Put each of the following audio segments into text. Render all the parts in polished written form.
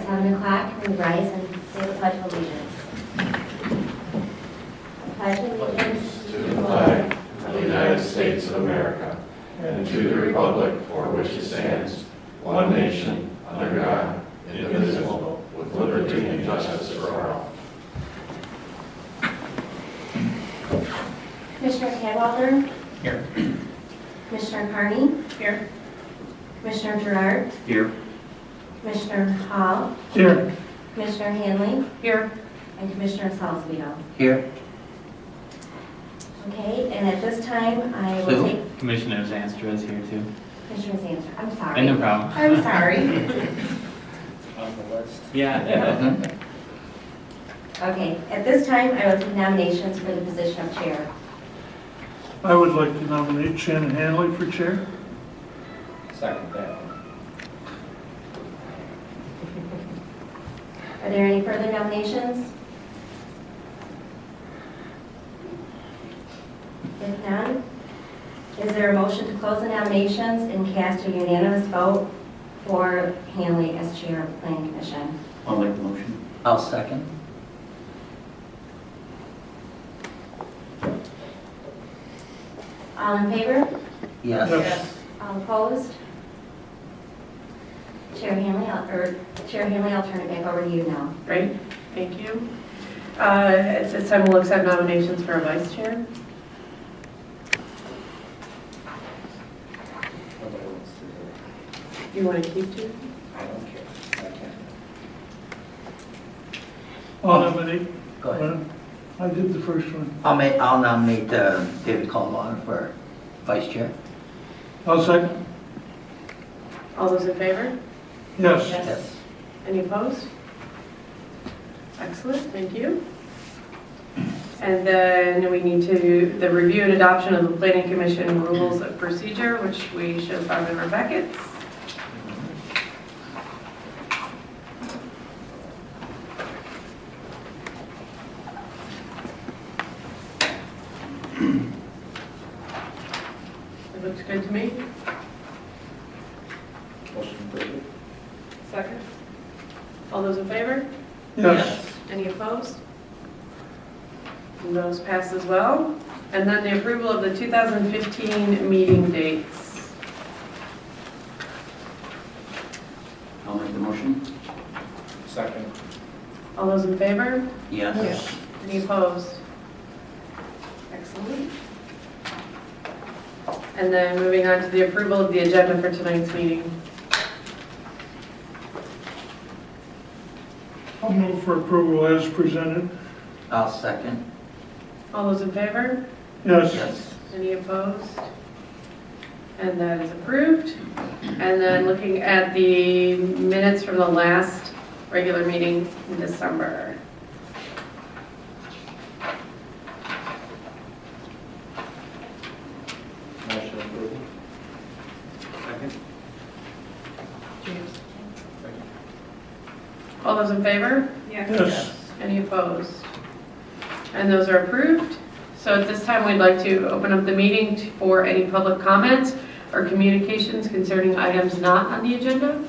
7 o'clock, we rise and say the Pledge of Allegiance. Pledge of Allegiance To the flag of the United States of America and to the republic for which it stands, one nation, under God, indivisible, with liberty and justice for all. Commissioner Cadwalder. Here. Commissioner Carney. Here. Commissioner Gerard. Here. Commissioner Hall. Here. Commissioner Hanley. Here. And Commissioner Salzweedl. Here. Okay, and at this time, I will Sue? take Commissioner Zanstra is here too. Commissioner's answer. I'm sorry. No problem. I'm sorry. On the list. Yeah. Okay, at this time, I will take nominations for the position of chair. I would like to nominate Shannon Hanley for chair. Second that. Are there any further nominations? If none, is there a motion to close the nominations and cast a unanimous vote for Hanley as chair of the Planning Commission? I'll make the motion. I'll second. All in favor? Yes. All opposed? Chair Hanley, I'll turn it back over to you now. Great, thank you. At this time, we'll accept nominations for a vice chair. Do you want to keep two? I don't care. I can. I'll nominate. Go ahead. I did the first one. I'll nominate David Colvin for vice chair. I'll second. All those in favor? Yes. Yes. Any opposed? Excellent, thank you. And then we need to, the review and adoption of the Planning Commission Rules of Procedure, which we should have found in our packets. It looks good to me. Motion approved. Second. All those in favor? Yes. Any opposed? And those pass as well. And then the approval of the 2015 meeting dates. I'll make the motion. Second. All those in favor? Yes. Any opposed? Excellent. And then moving on to the approval of the agenda for tonight's meeting. I'll move for approval as presented. I'll second. All those in favor? Yes. Yes. Any opposed? And that is approved. And then looking at the minutes from the last regular meeting in December. Motion approved. Second. James. All those in favor? Yes. Any opposed? And those are approved. So at this time, we'd like to open up the meeting for any public comments or communications concerning items not on the agenda.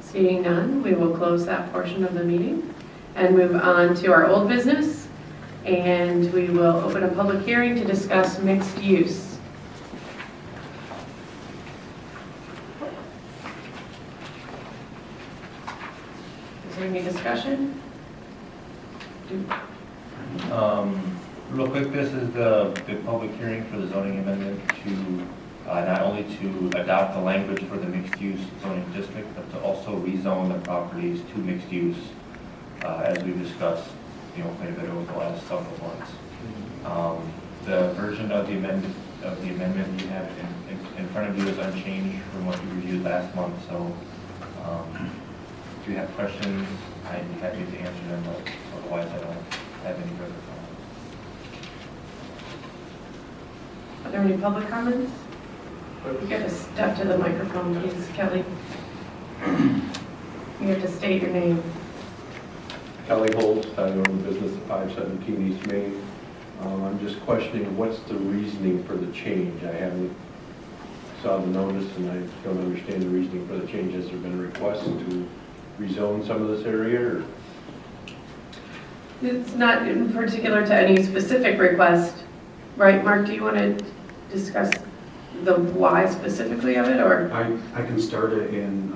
Seeing none, we will close that portion of the meeting and move on to our old business. And we will open a public hearing to discuss mixed use. Is there any discussion? Real quick, this is the public hearing for the zoning amendment to not only to adopt the language for the mixed-use zoning district, but to also rezone the properties to mixed use, as we've discussed, quite a bit over the last several months. The version of the amendment you have in front of you is unchanged from what you reviewed last month. So, if you have questions, I'd be happy to answer them. But otherwise, I don't have any further comments. Are there any public comments? You have to step to the microphone, please, Kelly. You have to state your name. Kelly Holt, I own the business at 517 East Main. I'm just questioning what's the reasoning for the change. I haven't saw the notice, and I don't understand the reasoning for the changes. There have been requests to rezone some of this area, or? It's not in particular to any specific request, right? Mark, do you want to discuss the why specifically of it, or? I can start it, and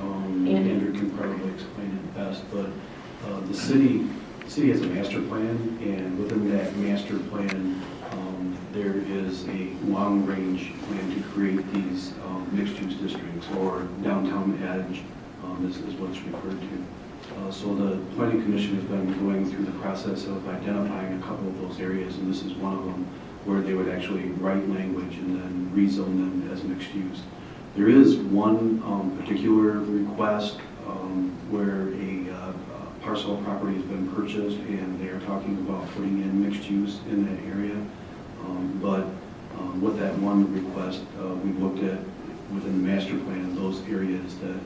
Andy? Andrew can probably explain it best, but the city has a master plan, and within that master plan, there is a long-range plan to create these mixed-use districts, or downtown edge is what it's referred to. So the planning commission has been going through the process of identifying a couple of those areas, and this is one of them, where they would actually write language and then rezone them as mixed use. There is one particular request where a parcel of property has been purchased, and they are talking about putting in mixed use in that area. But with that one request, we looked at within the master plan those areas that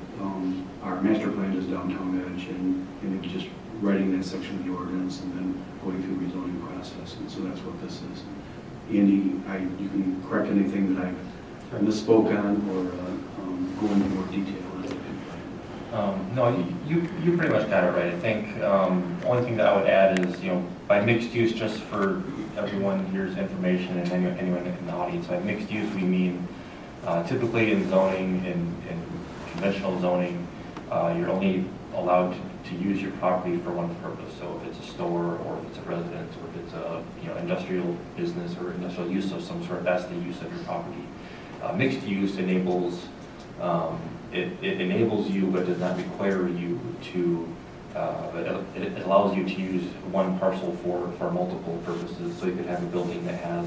our master plan is downtown edge, and it just writing that section of the ordinance and then going through the rezoning process. And so that's what this is. Andy, you can correct anything that I've misspoke on, or go into more detail on it. No, you pretty much got it right. I think only thing that I would add is, by mixed use, just for everyone here's information and anyone in the audience, by mixed use we mean typically in zoning, in conventional zoning, you're only allowed to use your property for one purpose. So if it's a store, or if it's a residence, or if it's a industrial business or industrial use of some sort, that's the use of your property. Mixed use enables it enables you, but does not require you to. It allows you to use one parcel for multiple purposes. So you could have a building that has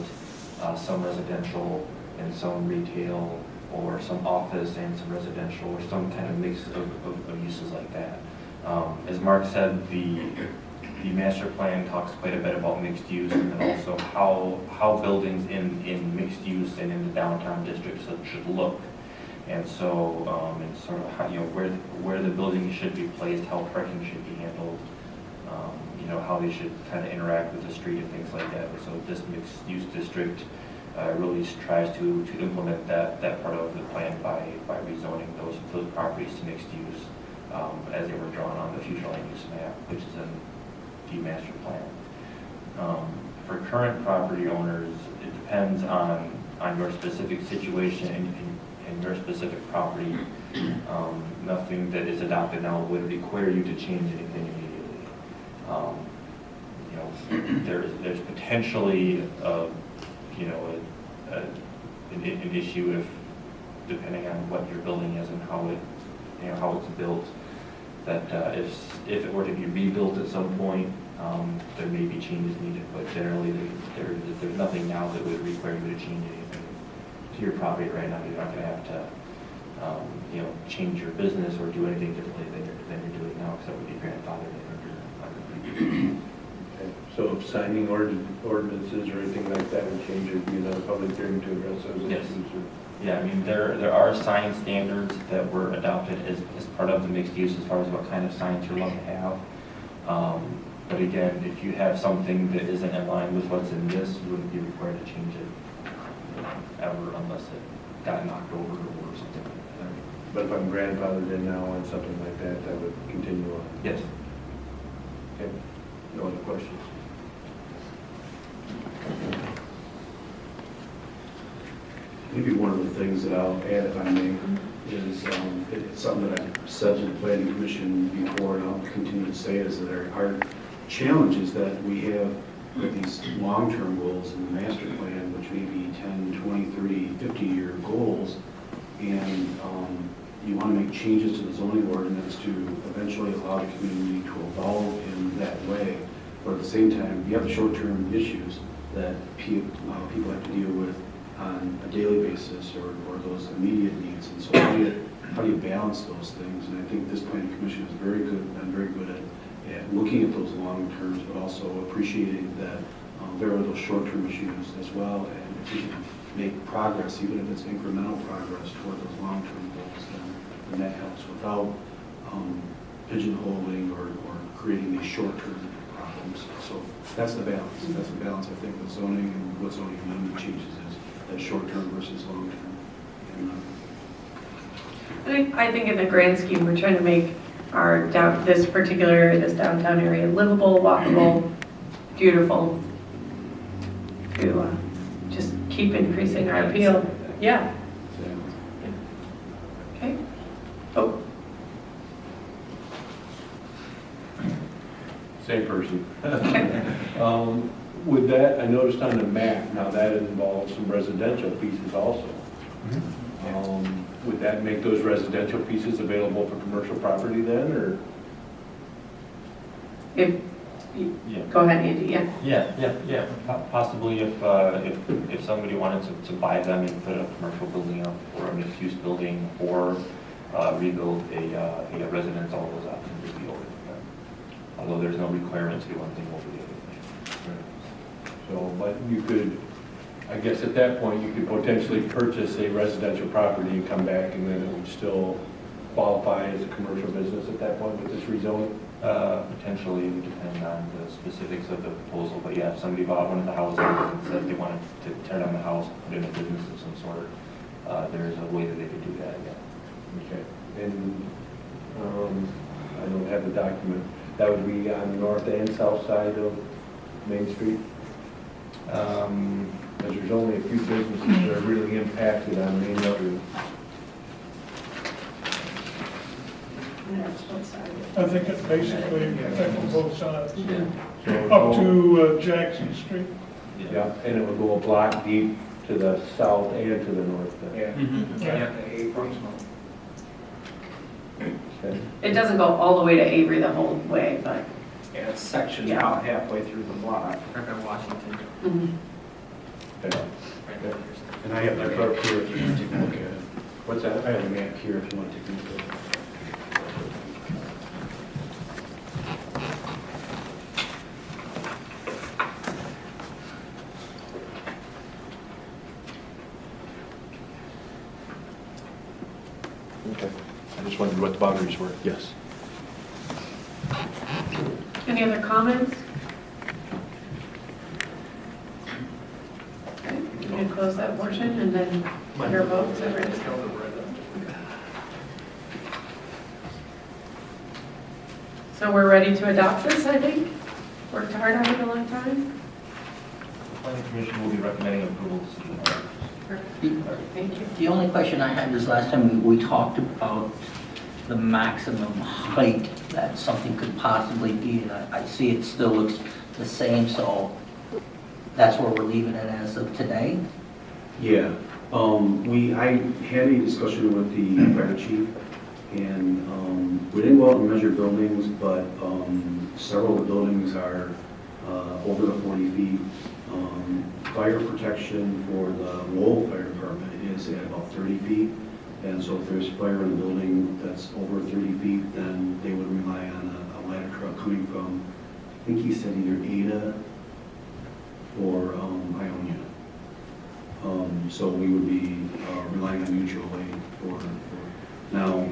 some residential and some retail, or some office and some residential, or some kind of mix of uses like that. As Mark said, the master plan talks quite a bit about mixed use, and also how buildings in mixed use and in the downtown district should look. And so, and sort of how, where the building should be placed, how parking should be handled, how they should kind of interact with the street and things like that. So this mixed use district really tries to implement that part of the plan by rezoning those properties to mixed use as they were drawn on the future land use map, which is in the master plan. For current property owners, it depends on your specific situation and your specific property. Nothing that is adopted now would require you to change anything immediately. There's potentially an issue if, depending on what your building is and how it's built, that if it were to be rebuilt at some point, there may be changes needed. But generally, there's nothing now that would require you to change anything to your property right now. You're not going to have to change your business or do anything differently than you're doing now, because that would be grandfathered in. Okay. So if signing ordinances or anything like that would change, it would be another public hearing to address those Yes. issues? Yeah, I mean, there are sign standards that were adopted as part of the mixed use as far as what kind of signs you're allowed to have. But again, if you have something that isn't in line with what's in this, you wouldn't be required to change it ever, unless it got knocked over or something like that. But if I'm grandfathered in now on something like that, that would continue on? Yes. Okay. No other questions? Maybe one of the things that I'll add, if I may, is it's something that I've said to the planning commission before, and I'll continue to say, is that our challenges that we have with these long-term goals in the master plan, which may be 10, 20, 30, 50-year goals, and you want to make changes to the zoning ordinance to eventually allow the community to evolve in that way. But at the same time, you have the short-term issues that people have to deal with on a daily basis, or those immediate needs. And so how do you balance those things? And I think this planning commission is been very good at looking at those long terms, but also appreciating that there are those short-term issues as well. And if you can make progress, even if it's incremental progress toward those long-term goals, then that helps without pigeonholing or creating these short-term problems. So that's the balance. That's the balance, I think, with zoning, and what zoning amendment changes is that short-term versus long-term. And I think in the grand scheme, we're trying to make this particular area, this downtown area, livable, walkable, beautiful, to just keep increasing our appeal. Yeah, okay. Oh, Same person. okay. Would that, I noticed on the map, now that involves some residential pieces also. Would that make those residential pieces available for commercial property then, or? If, Yeah. go ahead, Andy, yeah. Yeah. Possibly if somebody wanted to buy them and put a commercial building up or a mixed-use building or rebuild a residence, all those options would be open. Although there's no requirement to do one thing over the other. So, but you could, I guess at that point, you could potentially purchase a residential property and come back and then it would still qualify as a commercial business at that point with this rezoning? Potentially, it would depend on the specifics of the proposal, but yeah, if somebody bought one of the houses and said they wanted to tear down the house, put in a business of some sort, there's a way that they could do that, yeah. Okay. And I don't have the document. That would be on the north and south side of Main Street? Because there's only a few businesses that are really impacted on Main Street. I think it basically affected both sides, So up to Jackson Street. Yeah, and it would go a block deep to the south and to the north. Okay. It doesn't go all the way to Avery the whole way, but. Yeah, it's sectioned Yeah. out halfway through the block. Washington. Mhm. Okay. And I have the map here if you want to take a look at it. What's that? I have a map here if you want to take a look at it. Okay. I just wondered what the boundaries were. Yes. Any other comments? Okay, we're going to close that portion and then your votes are ready. So we're ready to adopt this, I think. Worked hard on it a long time. The planning commission will be recommending approval to city council. Perfect. Thank you. The only question I had is last time we talked about the maximum height that something could possibly be, and I see it still looks the same, so that's where we're leaving it as of today? Yeah, I had a discussion with the fire chief, and we didn't go out and measure buildings, but several of the buildings are over the 40 feet. Fire protection for the Lowell Fire Department is at about 30 feet, and so if there's fire in the building that's over 30 feet, then they would rely on a ladder truck coming from, I think he said either Ada or Ionia. So we would be relying on mutual aid for now,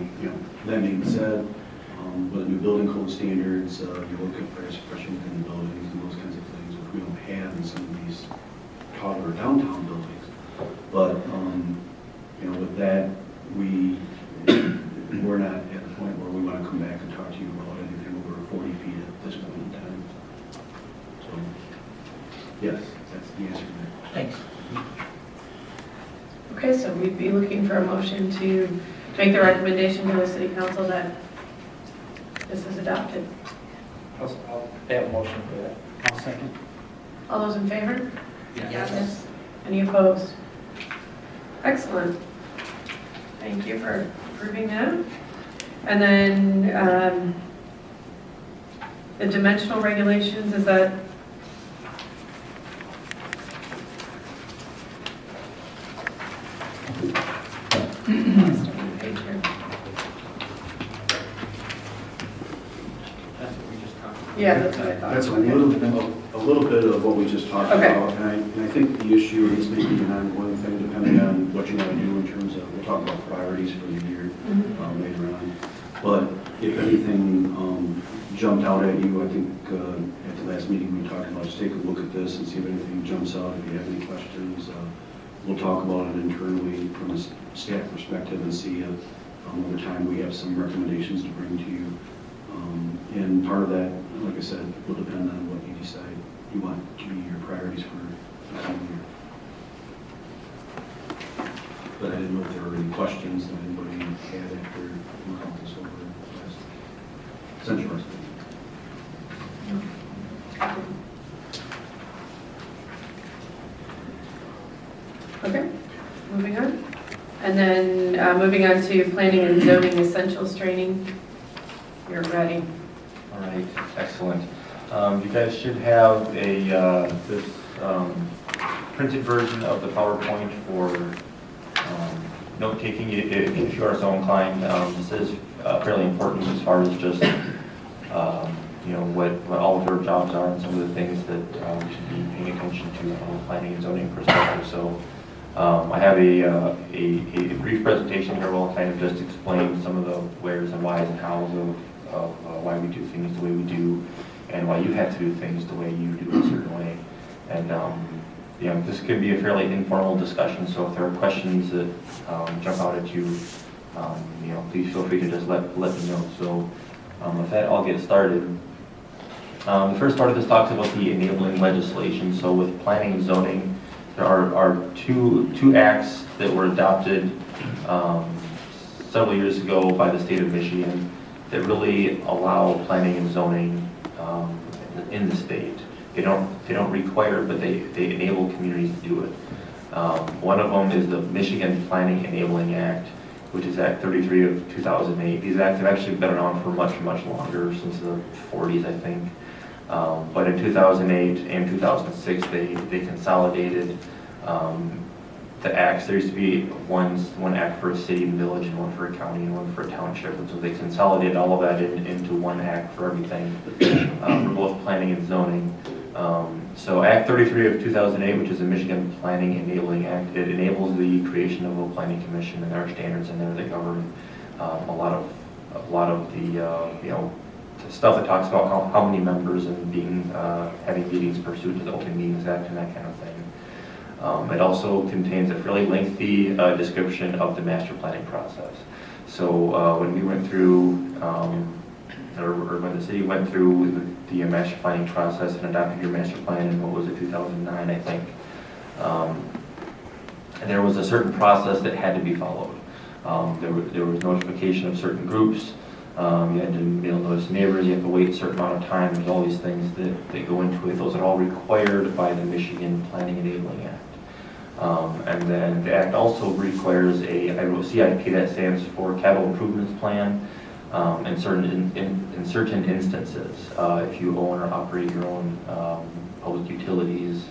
that being said, with the new building code standards, you look at fire suppression within the buildings and those kinds of things, which we don't have in some of these taller downtown buildings. But, with that, we're not at the point where we want to come back and talk to you about anything over 40 feet at this point in time. So, yes, that's the answer to that. Thanks. Okay, so we'd be looking for a motion to make the recommendation to the city council that this is adopted. I'll have a motion for that. I'll second. All those in favor? Yes. Any opposed? Excellent. Thank you for approving that. And then the dimensional regulations, is that? Page here. That's what we just talked about. Yeah, that's what I thought. That's Okay. a little bit of what we just talked Okay. about, and I think the issue is maybe an ongoing thing, depending on what you want to do in terms of, we'll talk about priorities for the year later on. But if anything jumped out at you, I think at the last meeting we talked about, just take a look at this and see if anything jumps out. If you have any questions, we'll talk about it internally from a staff perspective and see if Over time, we have some recommendations to bring to you. And part of that, like I said, will depend on what you decide you want to be your priorities for the coming year. But I didn't know if there were any questions that anybody had after we talked this over last central. Okay, moving on. And then moving on to planning and zoning essentials training. You're ready. All right, excellent. You guys should have this printed version of the PowerPoint for note-taking if you are so inclined. This is fairly important as far as just what all of your jobs are and some of the things that we should be paying attention to from a planning and zoning perspective. So I have a brief presentation here. We'll kind of just explain some of the wheres and whys and hows of why we do things the way we do, and why you have to do things the way you do a certain way. And this could be a fairly informal discussion. So if there are questions that jump out at you, please feel free to just let me know. So with that, I'll get started. The first part of this talks about the enabling legislation. So with planning and zoning, there are two acts that were adopted several years ago by the state of Michigan that really allow planning and zoning in the state. They don't require it, but they enable communities to do it. One of them is the Michigan Planning Enabling Act, which is Act 33 of 2008. These acts have actually been around for much, much longer, since the 40s, I think. But in 2008 and 2006, they consolidated the acts. There used to be one act for a city and village, and one for a county, and one for a township. And so they consolidated all of that into one act for everything, for both planning and zoning. So Act 33 of 2008, which is the Michigan Planning Enabling Act, it enables the creation of a planning commission, and there are standards in there that govern a lot of the stuff that talks about how many members and having meetings pursuant to the Open Meetings Act and that kind of thing. It also contains a fairly lengthy description of the master planning process. So when we went through, or when the city went through the master planning process and adopted your master plan in, 2009, I think, there was a certain process that had to be followed. There was notification of certain groups. You had to mail notice to neighbors. You have to wait a certain amount of time. There's all these things that go into it. Those are all required by the Michigan Planning Enabling Act. And then the Act also requires I wrote CIP, that stands for Capital Improvements Plan. In certain instances, if you own or operate your own public utilities,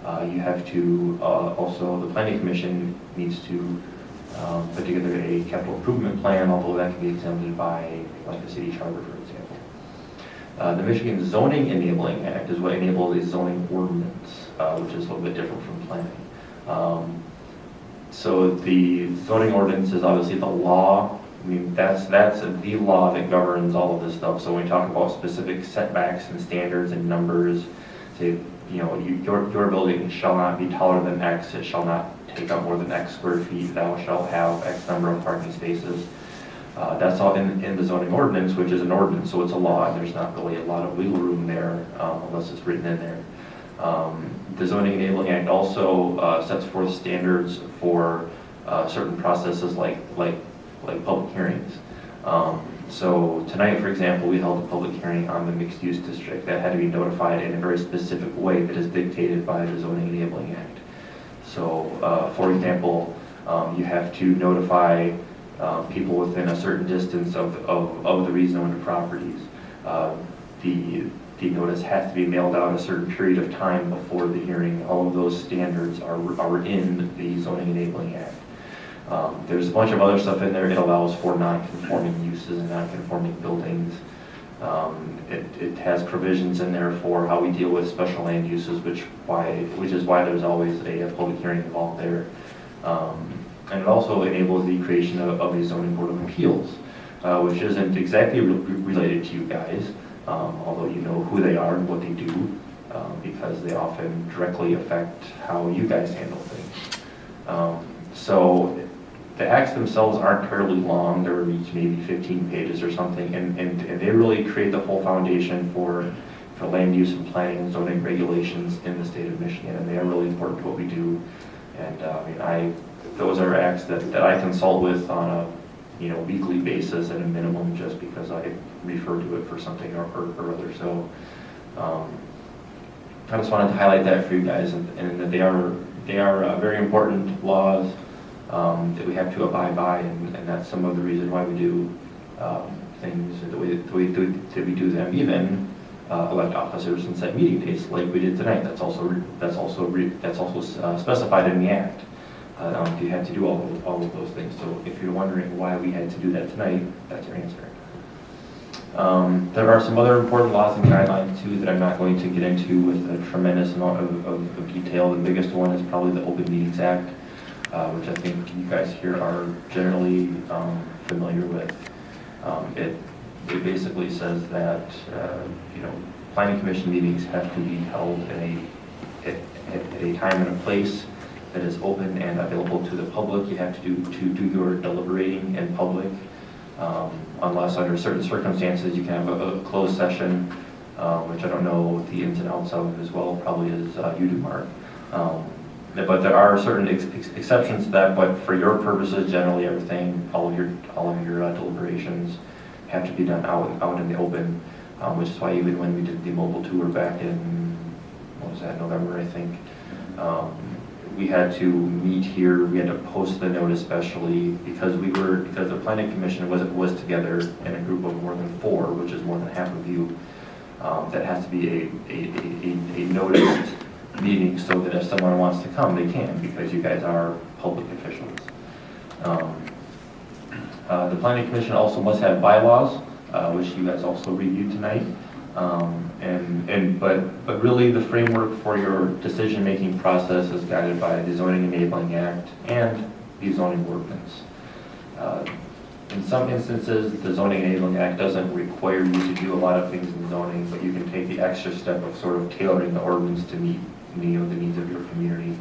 you have to also, the Planning Commission needs to put together a capital improvement plan, although that can be exempted by, like, the city charter, for example. The Michigan Zoning Enabling Act is what enables a zoning ordinance, which is a little bit different from planning. So the zoning ordinance is obviously the law. I mean, that's the law that governs all of this stuff. So when we talk about specific setbacks and standards and numbers, say, your building shall not be taller than X, it shall not take up more than X square feet, thou shalt have X number of parking spaces. That's all in the zoning ordinance, which is an ordinance, so it's a law, and there's not really a lot of wiggle room there unless it's written in there. The Zoning Enabling Act also sets forth standards for certain processes like public hearings. So tonight, for example, we held a public hearing on the mixed-use district that had to be notified in a very specific way that is dictated by the Zoning Enabling Act. So, for example, you have to notify people within a certain distance of the rezoned properties. The notice has to be mailed out a certain period of time before the hearing. All of those standards are in the Zoning Enabling Act. There's a bunch of other stuff in there. It allows for non-conforming uses and non-conforming buildings. It has provisions in there for how we deal with special land uses, which is why there's always a public hearing involved there. And it also enables the creation of a zoning board of appeals, which isn't exactly related to you guys, although you know who they are and what they do, because they often directly affect how you guys handle things. So the acts themselves aren't terribly long. They're each maybe 15 pages or something, and they really create the whole foundation for land use and planning and zoning regulations in the state of Michigan, and they are really important to what we do. And I mean, those are acts that I consult with on a weekly basis at a minimum, just because I refer to it for something or other. So I just wanted to highlight that for you guys, and that they are very important laws that we have to abide by, and that's some of the reason why we do things the way that we do them, even elect officers and set meeting dates like we did tonight. That's also specified in the act. You have to do all of those things. So if you're wondering why we had to do that tonight, that's your answer. There are some other important laws and guidelines too that I'm not going to get into with a tremendous amount of detail. The biggest one is probably the Open Meetings Act, which I think you guys here are generally familiar with. It basically says that planning commission meetings have to be held at a time and a place that is open and available to the public. You have to do your deliberating in public, unless under certain circumstances you can have a closed session, which I don't know the ins and outs of as well, probably as you do, Mark. But there are certain exceptions to that. But for your purposes, generally everything, all of your deliberations have to be done out in the open, which is why even when we did the mobile tour back in, what was that, November, I think, we had to meet here. We had to post the notice specially because the planning commission was together in a group of more than 4, which is more than half of you. That has to be a noticed meeting, so that if someone wants to come, they can, because you guys are public officials. The planning commission also must have bylaws, which you guys also reviewed tonight. But really the framework for your decision-making process is guided by the Zoning Enabling Act and the zoning ordinance. In some instances, the Zoning Enabling Act doesn't require you to do a lot of things in zoning, but you can take the extra step of sort of tailoring the ordinance to meet the needs of your community.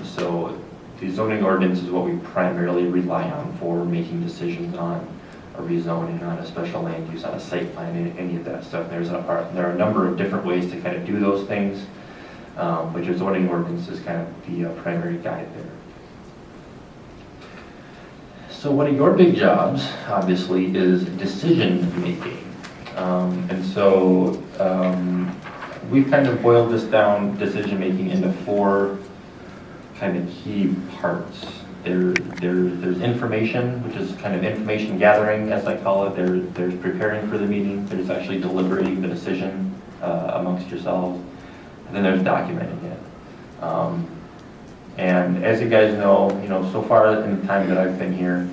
So the zoning ordinance is what we primarily rely on for making decisions on a rezoning, on a special land use, on a site plan, any of that stuff. There are a number of different ways to kind of do those things, but your zoning ordinance is kind of the primary guide there. So one of your big jobs, obviously, is decision making. And so we've kind of boiled this down, decision making, into 4 kind of key parts. There's information, which is kind of information gathering, as I call it. There's preparing for the meeting. There's actually deliberating the decision amongst yourselves. And then there's documenting it. And as you guys know, so far in the time that I've been here,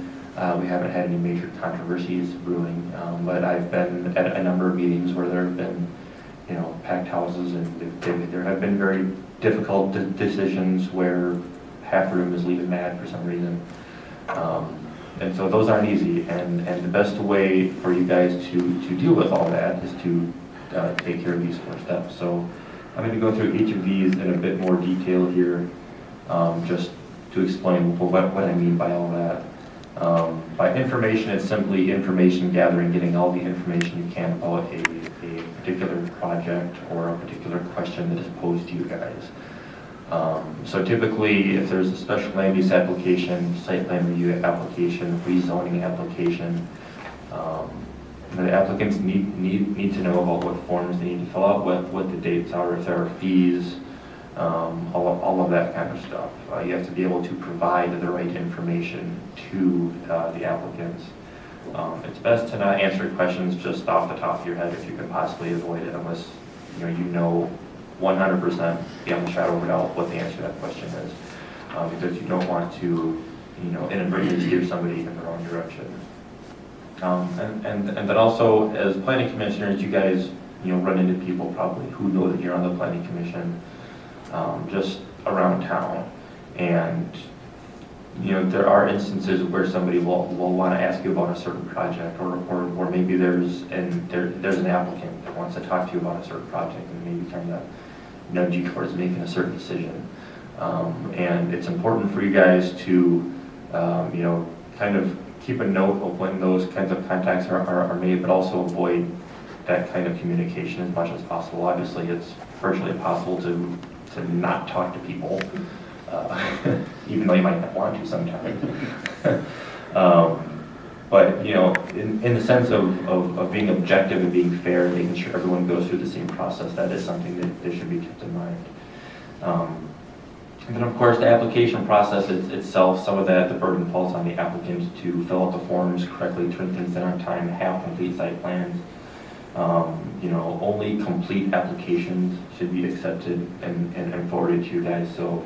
we haven't had any major controversies brewing. But I've been at a number of meetings where there have been, packed houses, and there have been very difficult decisions where half the room is leaving mad for some reason. And so those aren't easy, and the best way for you guys to deal with all that is to take care of these 4 steps. So I'm going to go through each of these in a bit more detail here, just to explain what I mean by all that. By information, it's simply information gathering, getting all the information you can about a particular project or a particular question that is posed to you guys. So typically, if there's a special land use application, site plan review application, rezoning application, the applicants need to know about what forms they need to fill out, what the dates are, if there are fees, all of that kind of stuff. You have to be able to provide the right information to the applicants. It's best to not answer questions just off the top of your head if you can possibly avoid it, unless you know 100% beyond the shadow of a doubt what the answer to that question is, because you don't want to inadvertently steer somebody in the wrong direction. And then also, as planning commissioners, you guys run into people probably who know that you're on the planning commission, just around town, and there are instances where somebody will want to ask you about a certain project, or maybe there's an applicant that wants to talk to you about a certain project and maybe kind of nudge you towards making a certain decision. And it's important for you guys to kind of keep a note of when those kinds of contacts are made, but also avoid that kind of communication as much as possible. Obviously, it's virtually impossible to not talk to people, even though you might not want to sometimes. But in the sense of being objective and being fair, making sure everyone goes through the same process, that is something that should be kept in mind. And then of course the application process itself, some of that, the burden falls on the applicant to fill out the forms correctly, turn things in on time, have complete site plans. Only complete applications should be accepted and forwarded to you guys. So,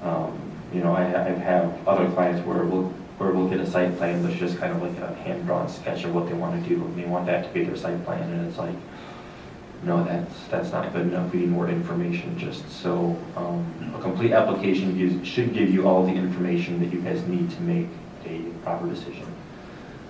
I have other clients where we'll get a site plan that's just kind of like a hand-drawn sketch of what they want to do, and they want that to be their site plan, and it's like, no, that's not good enough. We need more information. Just so a complete application should give you all the information that you guys need to make a proper decision.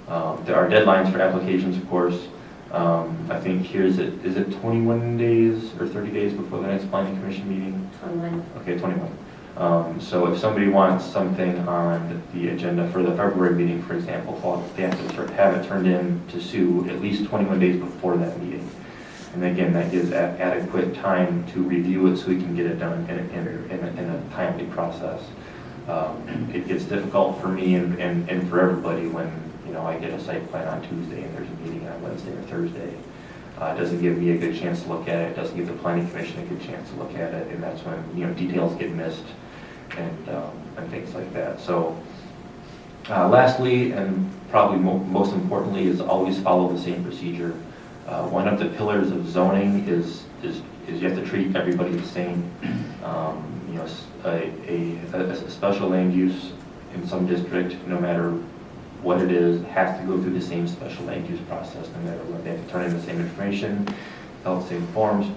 There are deadlines for applications, of course. I think here is it 21 days or 30 days before the next planning commission meeting? 21. Okay, 21. So if somebody wants something on the agenda for the February meeting, for example, they have to have it turned in to Sue at least 21 days before that meeting. And again, that gives adequate time to review it so we can get it done in a timely process. It gets difficult for me and for everybody when I get a site plan on Tuesday and there's a meeting on Wednesday or Thursday. It doesn't give me a good chance to look at it. It doesn't give the planning commission a good chance to look at it, and that's when details get missed and things like that. So lastly, and probably most importantly, is always follow the same procedure. One of the pillars of zoning is you have to treat everybody the same. A special land use in some district, no matter what it is, has to go through the same special land use process, no matter what. They have to turn in the same information, fill out the same forms,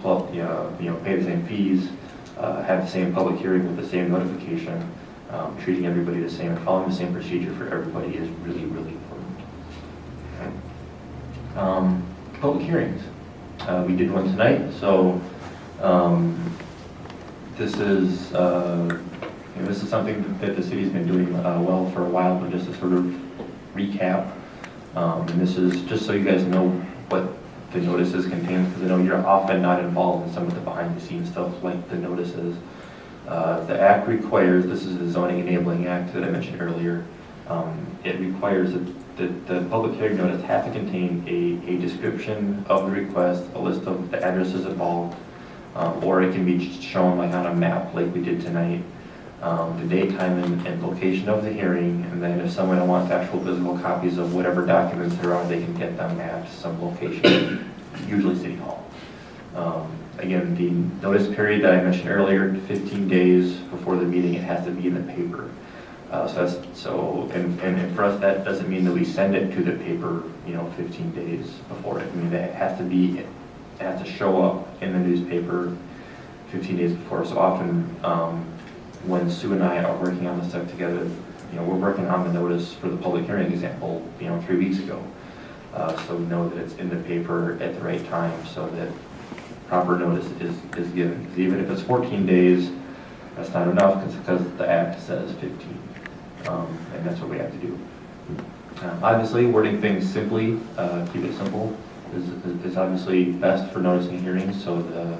pay the same fees, have the same public hearing with the same notification. Treating everybody the same and following the same procedure for everybody is really, really important. Okay. Public hearings. We did one tonight, so this is something that the city's been doing well for a while, but just to sort of recap. And this is just so you guys know what the notices contain, because I know you're often not involved in some of the behind-the-scenes stuff like the notices. The act requires, this is the Zoning Enabling Act that I mentioned earlier, it requires that the public hearing notice has to contain a description of the request, a list of the addresses involved, or it can be shown like on a map like we did tonight, the date, time, and location of the hearing, and then if someone wants actual physical copies of whatever documents there are, they can get them at some location, usually City Hall. Again, the notice period that I mentioned earlier, 15 days before the meeting, it has to be in the paper. And for us, that doesn't mean that we send it to the paper, 15 days before it. I mean, it has to show up in the newspaper 15 days before. So often, when Sue and I are working on this stuff together, we're working on the notice for the public hearing example, 3 weeks ago. So we know that it's in the paper at the right time so that proper notice is given. Because even if it's 14 days, that's not enough because the act says 15. And that's what we have to do. Obviously, wording things simply, keep it simple, is obviously best for noticing hearings so the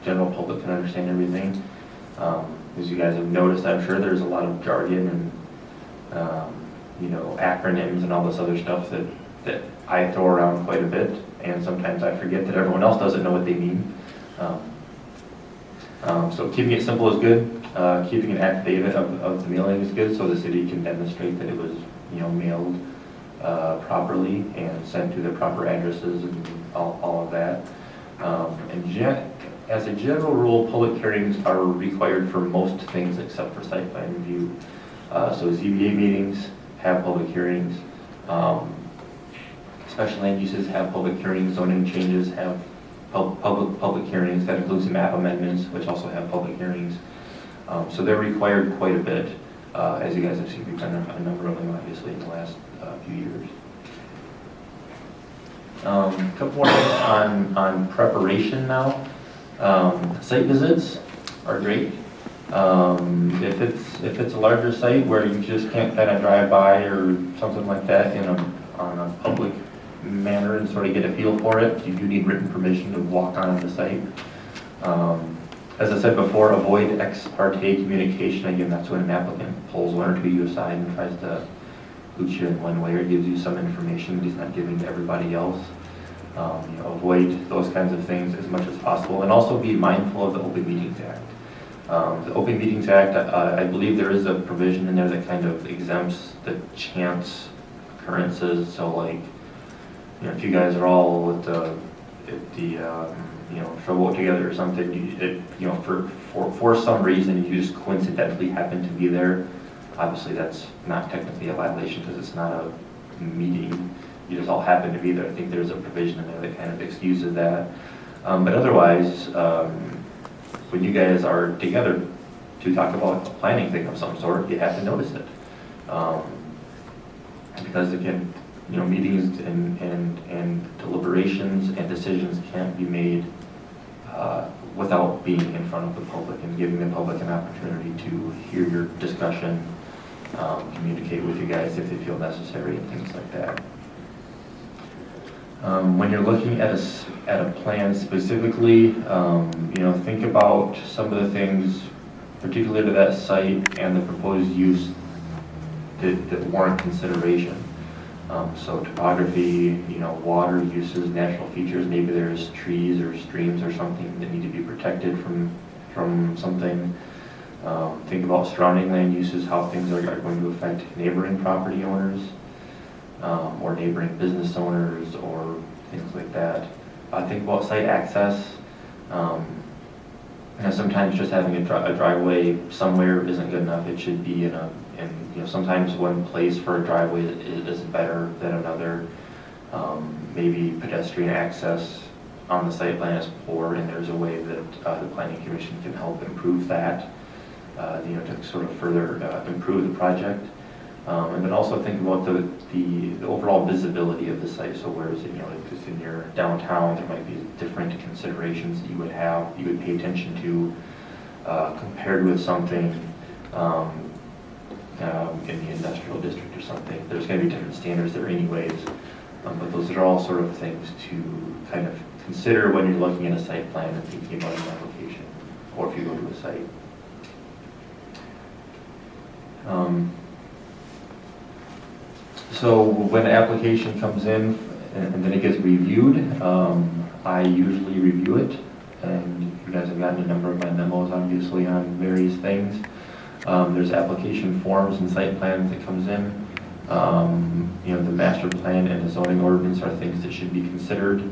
general public can understand everything. As you guys have noticed, I'm sure there's a lot of jargon and acronyms and all this other stuff that I throw around quite a bit, and sometimes I forget that everyone else doesn't know what they mean. So keeping it simple is good. Keeping an affidavit of the mailing is good, so the city can demonstrate that it was mailed properly and sent to the proper addresses and all of that. As a general rule, public hearings are required for most things except for site plan review. So ZBA meetings have public hearings. Special land uses have public hearings. Zoning changes have public hearings. That includes the map amendments, which also have public hearings. So they're required quite a bit. As you guys have seen, we've done a number of them, obviously, in the last few years. A couple more things on preparation now. Site visits are great. If it's it's a larger site where you just can't kind of drive by or something like that on a public manner and sort of get a feel for it, you do need written permission to walk on the site. As I said before, avoid ex parte communication. Again, that's when an applicant pulls one or two of you aside and tries to pooch you in one way or gives you some information that he's not giving to everybody else. Avoid those kinds of things as much as possible, and also be mindful of the Open Meetings Act. The Open Meetings Act, I believe there is a provision in there that kind of exempts the chance occurrences. So like, if you guys are all at the trouble together or something, for some reason you just coincidentally happen to be there. Obviously, that's not technically a violation because it's not a meeting. You just all happen to be there. I think there's a provision in there that kind of excuses that. But otherwise, when you guys are together to talk about a planning thing of some sort, you have to notice it. Because again, meetings and deliberations and decisions can't be made without being in front of the public and giving the public an opportunity to hear your discussion, communicate with you guys if they feel necessary and things like that. When you're looking at a plan specifically, think about some of the things particular to that site and the proposed use that warrant consideration. So topography, water uses, natural features, maybe there's trees or streams or something that need to be protected from something. Think about surrounding land uses, how things are going to affect neighboring property owners, or neighboring business owners, or things like that. Think about site access. Sometimes just having a driveway somewhere isn't good enough. It should be sometimes one place for a driveway is better than another. Maybe pedestrian access on the site plan is poor, and there's a way that the Planning Commission can help improve that, to sort of further improve the project. And then also think about the overall visibility of the site. So where is it, if it's in your downtown, there might be different considerations that you would pay attention to compared with something in the industrial district or something. There's going to be different standards there anyways, but those are all sort of things to kind of consider when you're looking at a site plan and thinking about an application, or if you go to a site. So when the application comes in and then it gets reviewed, I usually review it, and you guys have gotten a number of my memos obviously on various things. There's application forms and site plans that comes in. The master plan and the zoning ordinance are things that should be considered.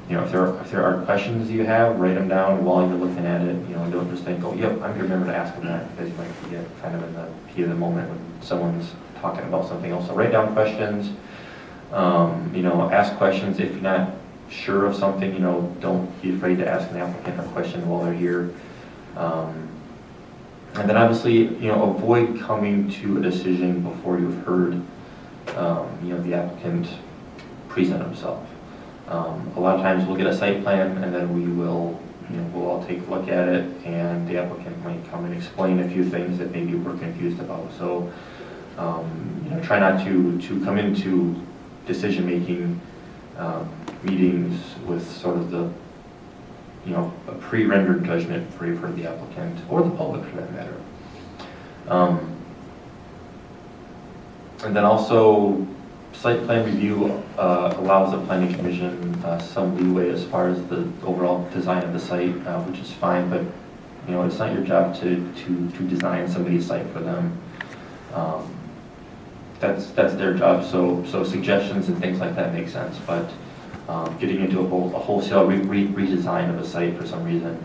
If there are questions you have, write them down while you're looking at it. Don't just think, oh, yep, I'm going to remember to ask them that, because you might forget kind of in the heat of the moment when someone's talking about something else. So write down questions. Ask questions if you're not sure of something. Don't be afraid to ask an applicant a question while they're here. And then obviously, avoid coming to a decision before you've heard, the applicant present himself. A lot of times we'll get a site plan and then we'll all take a look at it, and the applicant might come and explain a few things that maybe we're confused about. So, try not to come into decision-making meetings with sort of the a pre-rendered judgment for the applicant or the public for that matter. And then also, site plan review allows the Planning Commission some leeway as far as the overall design of the site, which is fine, but it's not your job to design somebody's site for them. That's their job. So suggestions and things like that make sense, but getting into a wholesale redesign of a site for some reason,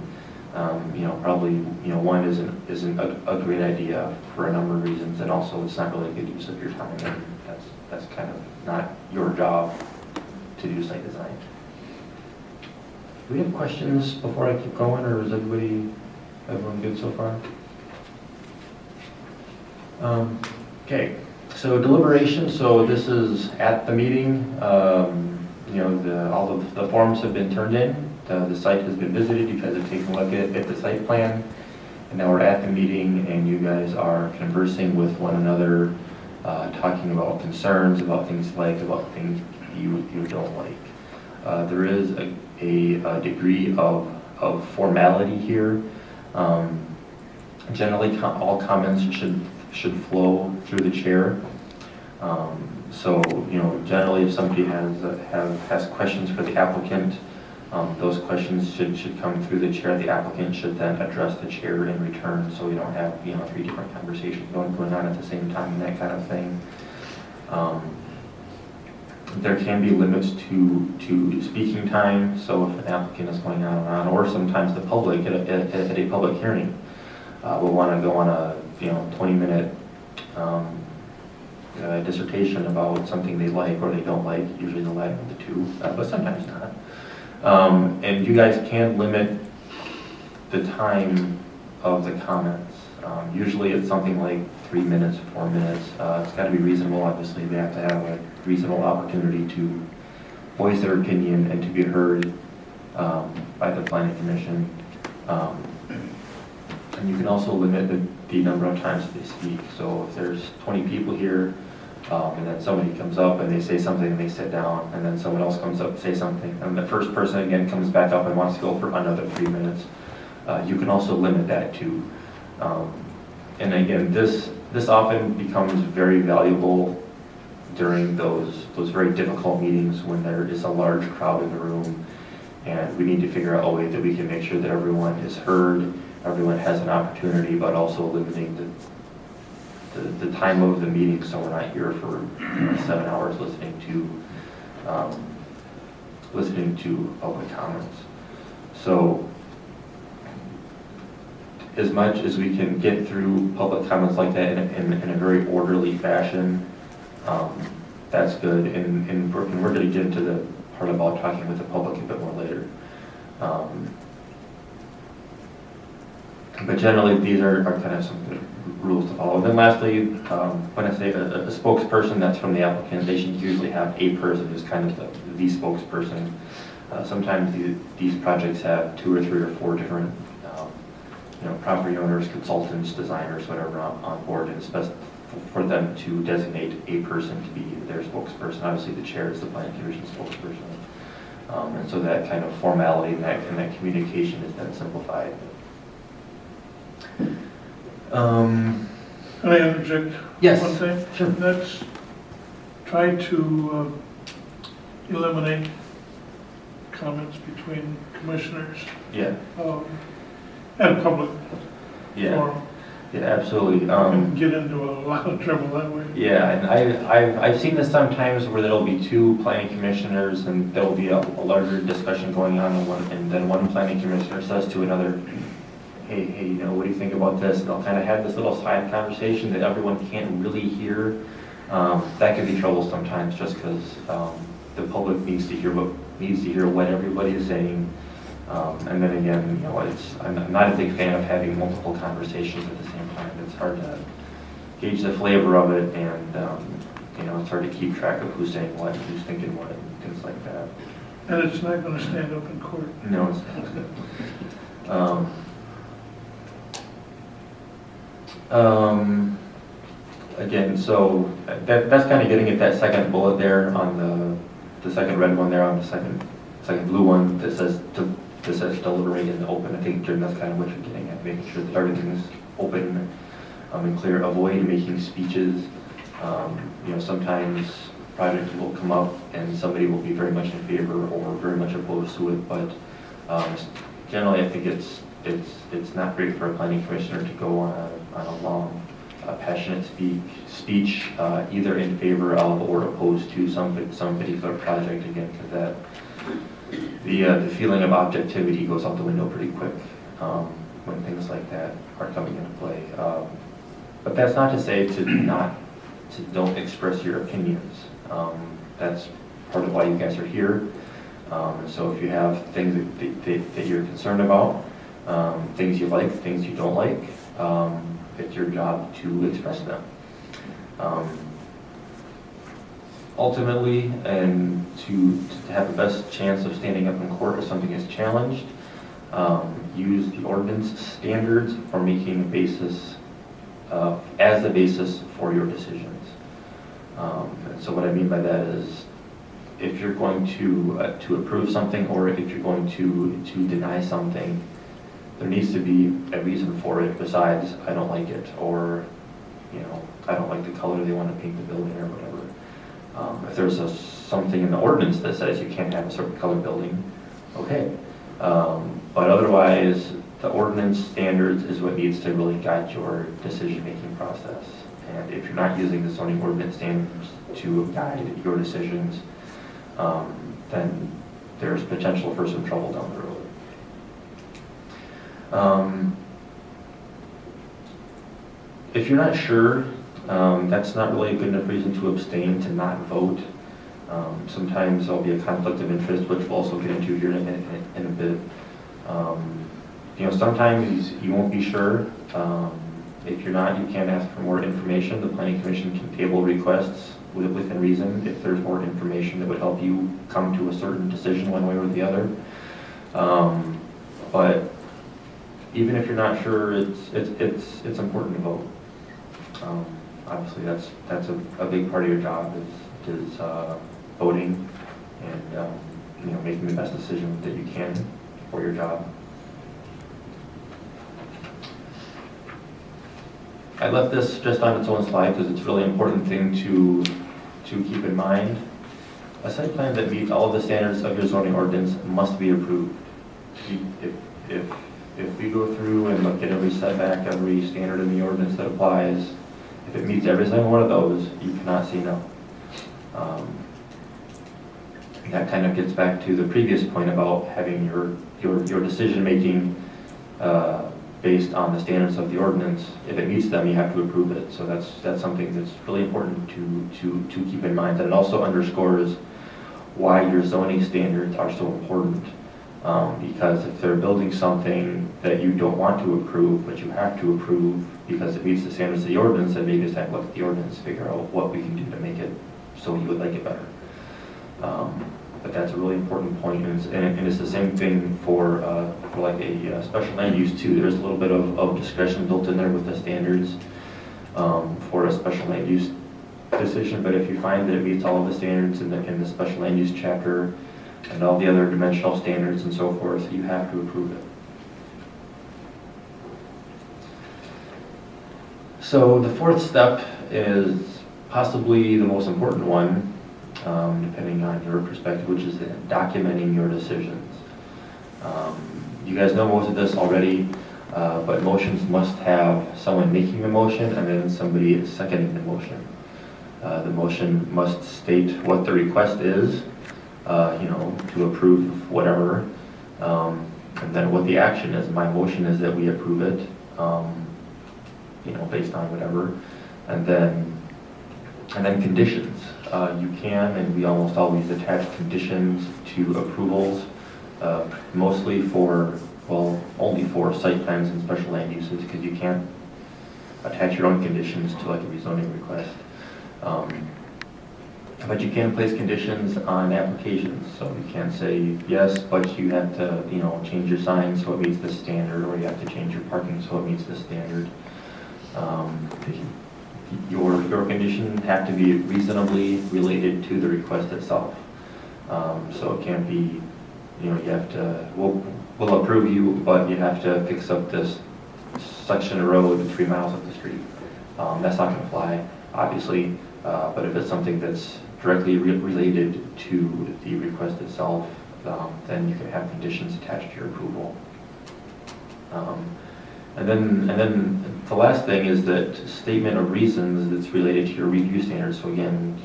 probably one isn't a great idea for a number of reasons, and also it's not really a good use of your time, and that's kind of not your job to do site design. Do we have questions before I keep going, or is everyone good so far? Okay, so deliberation. So this is at the meeting. All of the forms have been turned in. The site has been visited. You guys have taken a look at the site plan. And now we're at the meeting and you guys are conversing with one another, talking about concerns, about things you like, about things you don't like. There is a degree of formality here. Generally, all comments should flow through the chair. So, generally if somebody has questions for the applicant, those questions should come through the chair. The applicant should then address the chair in return, so we don't have, 3 different conversations going on at the same time and that kind of thing. There can be limits to speaking time, so if an applicant is going on and on, or sometimes the public at a public hearing will want to go on a 20-minute dissertation about something they like or they don't like, usually the latter of the two, but sometimes not. And you guys can limit the time of the comments. Usually it's something like 3 minutes, 4 minutes. It's got to be reasonable, obviously. They have to have a reasonable opportunity to voice their opinion and to be heard by the planning commission. And you can also limit the number of times that they speak. So if there's 20 people here, and then somebody comes up and they say something and they sit down, and then someone else comes up and say something, and the first person again comes back up and wants to go for another 3 minutes, you can also limit that too. And again, this often becomes very valuable during those very difficult meetings when there is a large crowd in the room, and we need to figure out a way that we can make sure that everyone is heard, everyone has an opportunity, but also limiting the time of the meeting, so we're not here for 7 hours listening to public comments. So as much as we can get through public comments like that in a very orderly fashion, that's good. And we're going to get into the part about talking with the public a bit more later. But generally, these are kind of some good rules to follow. And then lastly, when I say a spokesperson, that's from the application. They should usually have a person who's kind of the spokesperson. Sometimes these projects have 2 or 3 or 4 different property owners, consultants, designers, whatever on board, and it's best for them to designate a person to be their spokesperson. Obviously, the chair is the planning commission spokesperson. And so that kind of formality and that communication is then simplified. Can I interject? Yes. One thing? Sure. Let's try to eliminate comments between commissioners Yeah. and public Yeah. forum. Yeah, absolutely. And get into a lot of trouble that way. Yeah, and I've seen this sometimes where there'll be 2 planning commissioners and there'll be a larger discussion going on, and then one planning commissioner says to another, hey, what do you think about this? And they'll kind of have this little side conversation that everyone can't really hear. That can be trouble sometimes, just because the public needs to hear what everybody is saying. And then again, I'm not a big fan of having multiple conversations at the same time. It's hard to gauge the flavor of it, and it's hard to keep track of who's saying what, who's thinking what, and things like that. And it's not going to stand up in court. No, it's not. Again, so that's kind of getting at that second bullet there on the second red one there on the second blue one that says deliberate in the open. I think, Jim, that's kind of what you're getting at, making sure that everything is open and clear. Avoid making speeches. Sometimes projects will come up and somebody will be very much in favor or very much opposed to it, but generally I think it's not great for a planning commissioner to go on a long, passionate speech, either in favor of or opposed to some particular project, again, because that the feeling of objectivity goes out the window pretty quick when things like that are coming into play. But that's not to say to don't express your opinions. That's part of why you guys are here. So if you have things that you're concerned about, things you like, things you don't like, it's your job to express them. Ultimately, and to have the best chance of standing up in court if something is challenged, use the ordinance standards for making a basis, as the basis for your decisions. And so what I mean by that is, if you're going to approve something, or if you're going to deny something, there needs to be a reason for it besides, I don't like it, or, I don't like the color they want to paint the building, or whatever. If there's something in the ordinance that says you can't have a certain color building, okay. But otherwise, the ordinance standards is what needs to really guide your decision-making process. And if you're not using the zoning ordinance standards to guide your decisions, then there's potential for some trouble down the road. If you're not sure, that's not really a good enough reason to abstain, to not vote. Sometimes there'll be a conflict of interest, which we'll also get into here in a bit. Sometimes you won't be sure. If you're not, you can ask for more information. The Planning Commission can table requests within reason if there's more information that would help you come to a certain decision one way or the other. But even if you're not sure, it's important to vote. Obviously, that's a big part of your job is voting and making the best decision that you can for your job. I left this just on its own slide because it's a really important thing to keep in mind. A site plan that meets all of the standards of your zoning ordinance must be approved. If we go through and look at every setback, every standard in the ordinance that applies, if it meets every single one of those, you cannot say no. That kind of gets back to the previous point about having your decision-making based on the standards of the ordinance. If it meets them, you have to approve it. So that's something that's really important to keep in mind. And it also underscores why your zoning standards are so important. Because if they're building something that you don't want to approve, but you have to approve because it meets the standards of the ordinance, then maybe it's time to look at the ordinance, figure out what we can do to make it so you would like it better. But that's a really important point, and it's the same thing for like a special land use too. There's a little bit of discretion built in there with the standards for a special land use decision. But if you find that it meets all of the standards in the special land use chapter and all the other dimensional standards and so forth, you have to approve it. So the fourth step is possibly the most important one, depending on your perspective, which is documenting your decisions. You guys know most of this already, but motions must have someone making the motion and then somebody seconding the motion. The motion must state what the request is, to approve whatever, and then what the action is. My motion is that we approve it, based on whatever, and then conditions. You can, and we almost always attach conditions to approvals, mostly only for site plans and special land uses, because you can't attach your own conditions to like a rezoning request. But you can place conditions on applications, so you can say, yes, but you have to, change your sign so it meets this standard, or you have to change your parking so it meets this standard. Your condition have to be reasonably related to the request itself. So it can't be, you have to, we'll approve you, but you have to fix up this section of road 3 miles up the street. That's not going to fly, obviously, but if it's something that's directly related to the request itself, then you can have conditions attached to your approval. And then the last thing is that statement of reasons that's related to your review standards. So again,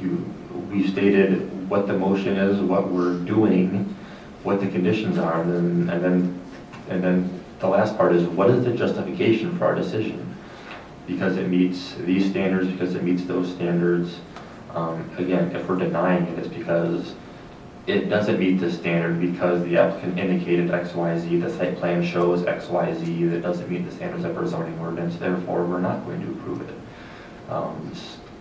we've stated what the motion is, what we're doing, what the conditions are, and then the last part is what is the justification for our decision? Because it meets these standards, because it meets those standards. Again, if we're denying it, it's because it doesn't meet the standard because the applicant indicated X, Y, Z, the site plan shows X, Y, Z, that doesn't meet the standards of our zoning ordinance, therefore we're not going to approve it.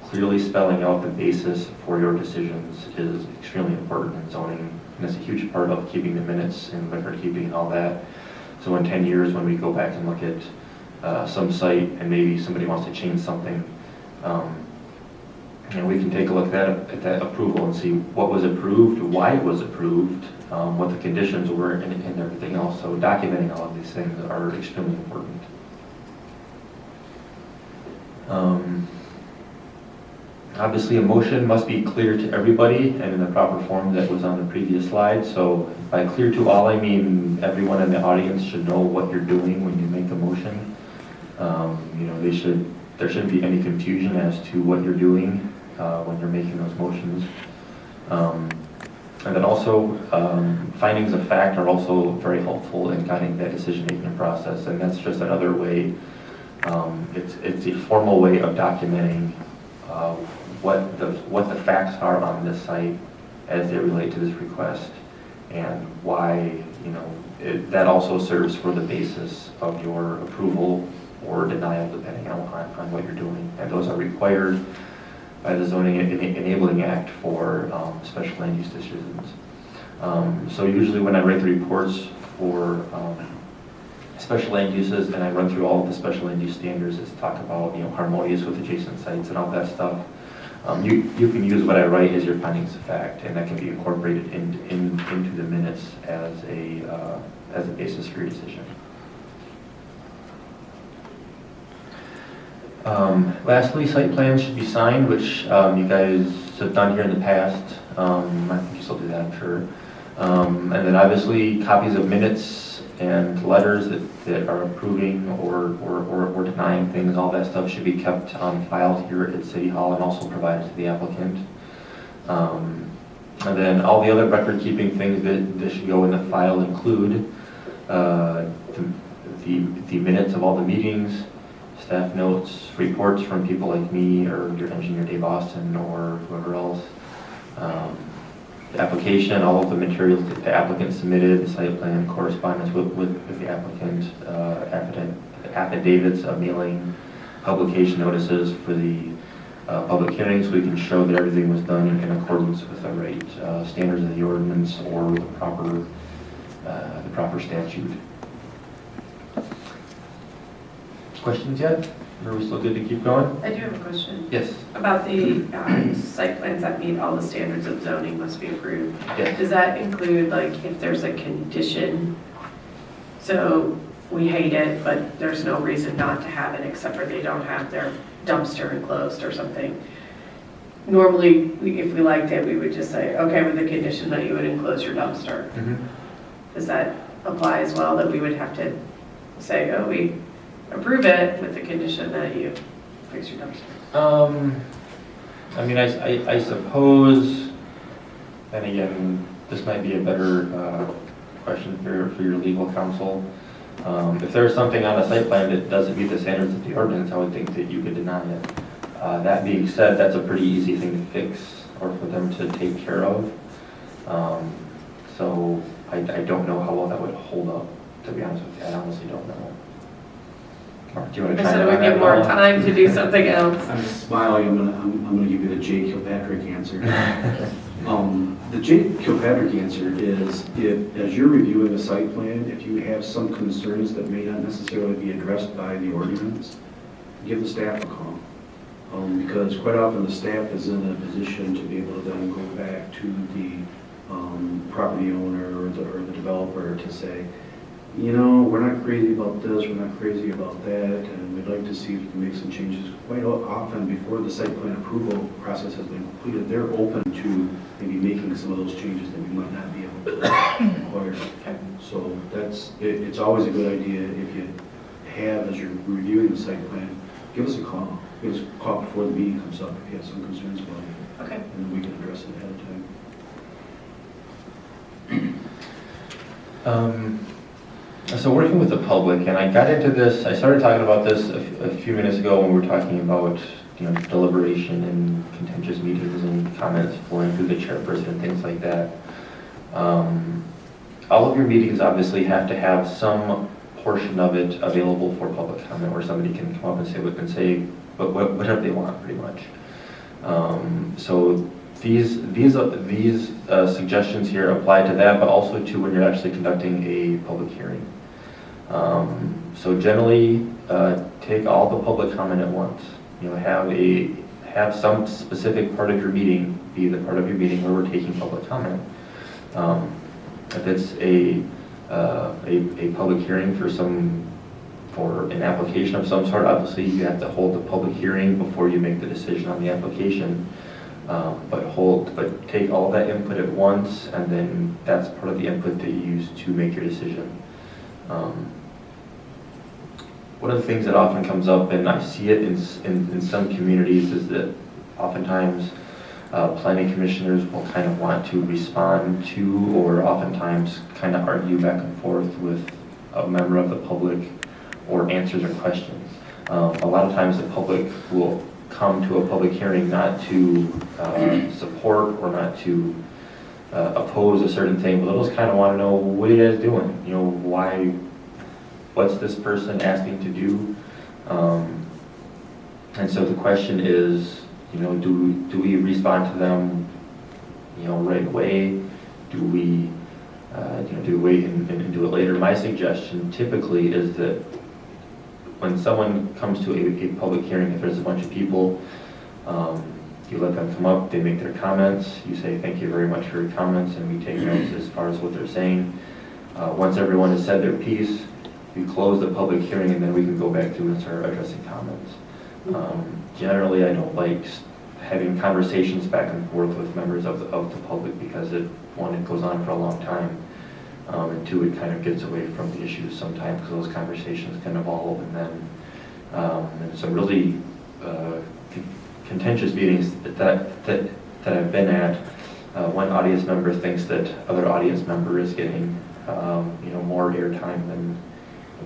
Clearly spelling out the basis for your decisions is extremely important in zoning, and it's a huge part of keeping the minutes and record keeping and all that. So in 10 years, when we go back and look at some site and maybe somebody wants to change something, we can take a look at that approval and see what was approved, why it was approved, what the conditions were, and everything else. So documenting all of these things are extremely important. Obviously, a motion must be clear to everybody and in the proper form that was on the previous slide. So by clear to all, I mean everyone in the audience should know what you're doing when you make a motion. There shouldn't be any confusion as to what you're doing when you're making those motions. And then also, findings of fact are also very helpful in guiding that decision-making process. And that's just another way, it's a formal way of documenting what the facts are on this site as they relate to this request, and why, that also serves for the basis of your approval or denial, depending on what you're doing. And those are required by the Zoning Enabling Act for special land use decisions. So usually when I write the reports for special land uses, and I run through all of the special land use standards, is talk about harmonious with adjacent sites and all that stuff. You can use what I write as your findings of fact, and that can be incorporated into the minutes as a basis for your decision. Lastly, site plans should be signed, which you guys have done here in the past. I think you still do that, I'm sure. And then obviously copies of minutes and letters that are approving or denying things, all that stuff should be kept on file here at City Hall and also provided to the applicant. And then all the other record keeping things that should go in the file include the minutes of all the meetings, staff notes, reports from people like me or your engineer Dave Austin or whoever else. The application, all of the materials that the applicant submitted, the site plan, correspondence with the applicant, affidavits of mailing, publication notices for the public hearings, so we can show that everything was done in accordance with the right standards of the ordinance or the proper statute. Questions yet? Or are we still good to keep going? I do have a question. Yes. About the site plans that meet all the standards of zoning must be approved. Yes. Does that include, like, if there's a condition, so we hate it, but there's no reason not to have it except for they don't have their dumpster enclosed or something? Normally, if we liked it, we would just say, okay, with the condition that you would enclose your dumpster. Mm-hmm. Does that apply as well, that we would have to say, oh, we approve it with the condition that you fix your dumpster? I mean, I suppose, and again, this might be a better question for your legal counsel. If there's something on a site plan that doesn't meet the standards of the ordinance, I would think that you could deny it. That being said, that's a pretty easy thing to fix or for them to take care of. So I don't know how well that would hold up, to be honest with you. I honestly don't know. Mark, do you want to try So that we on get that more at all? time to do something else. I'm smiling, I'm gonna give you the J. Kilpatrick answer. The J. Kilpatrick answer is, as you're reviewing a site plan, if you have some concerns that may not necessarily be addressed by the ordinance, give the staff a call. Because quite often the staff is in a position to be able to then go back to the property owner or the developer to say, we're not crazy about this, we're not crazy about that, and we'd like to see if we can make some changes. Quite often, before the site plan approval process has been completed, they're open to maybe making some of those changes that we might not be able to require. So it's always a good idea if you have, as you're reviewing the site plan, give us a call. Give us a call before the meeting comes up if you have some concerns about it. Okay. And then we can address it ahead of time. So working with the public, and I got into this, I started talking about this a few minutes ago when we were talking about deliberation and contentious meetings and comments flowing through the chairperson and things like that. All of your meetings obviously have to have some portion of it available for public comment where somebody can come up and say whatever they want, pretty much. So these suggestions here apply to that, but also to when you're actually conducting a public hearing. So generally, take all the public comment at once. You know, have some specific part of your meeting be the part of your meeting where we're taking public comment. If it's a public hearing for an application of some sort, obviously you have to hold the public hearing before you make the decision on the application. But take all that input at once, and then that's part of the input that you use to make your decision. One of the things that often comes up, and I see it in some communities, is that oftentimes planning commissioners will kind of want to respond to, or oftentimes kind of argue back and forth with a member of the public, or answers or questions. A lot of times the public will come to a public hearing not to support or not to oppose a certain thing, but they'll just kind of want to know, what are you guys doing? You know, what's this person asking to do? And so the question is, you know, do we respond to them, you know, right away? Do we, do we wait and do it later? My suggestion typically is that when someone comes to a public hearing, if there's a bunch of people, you let them come up, they make their comments, you say thank you very much for your comments, and we take notes as far as what they're saying. Once everyone has said their piece, we close the public hearing, and then we can go back through and start addressing comments. Generally, I don't like having conversations back and forth with members of the public, because it goes on for a long time, and two, it kind of gets away from the issues sometimes, because those conversations can evolve, and then and some really contentious meetings that I've been at, one audience member thinks that other audience member is getting more airtime than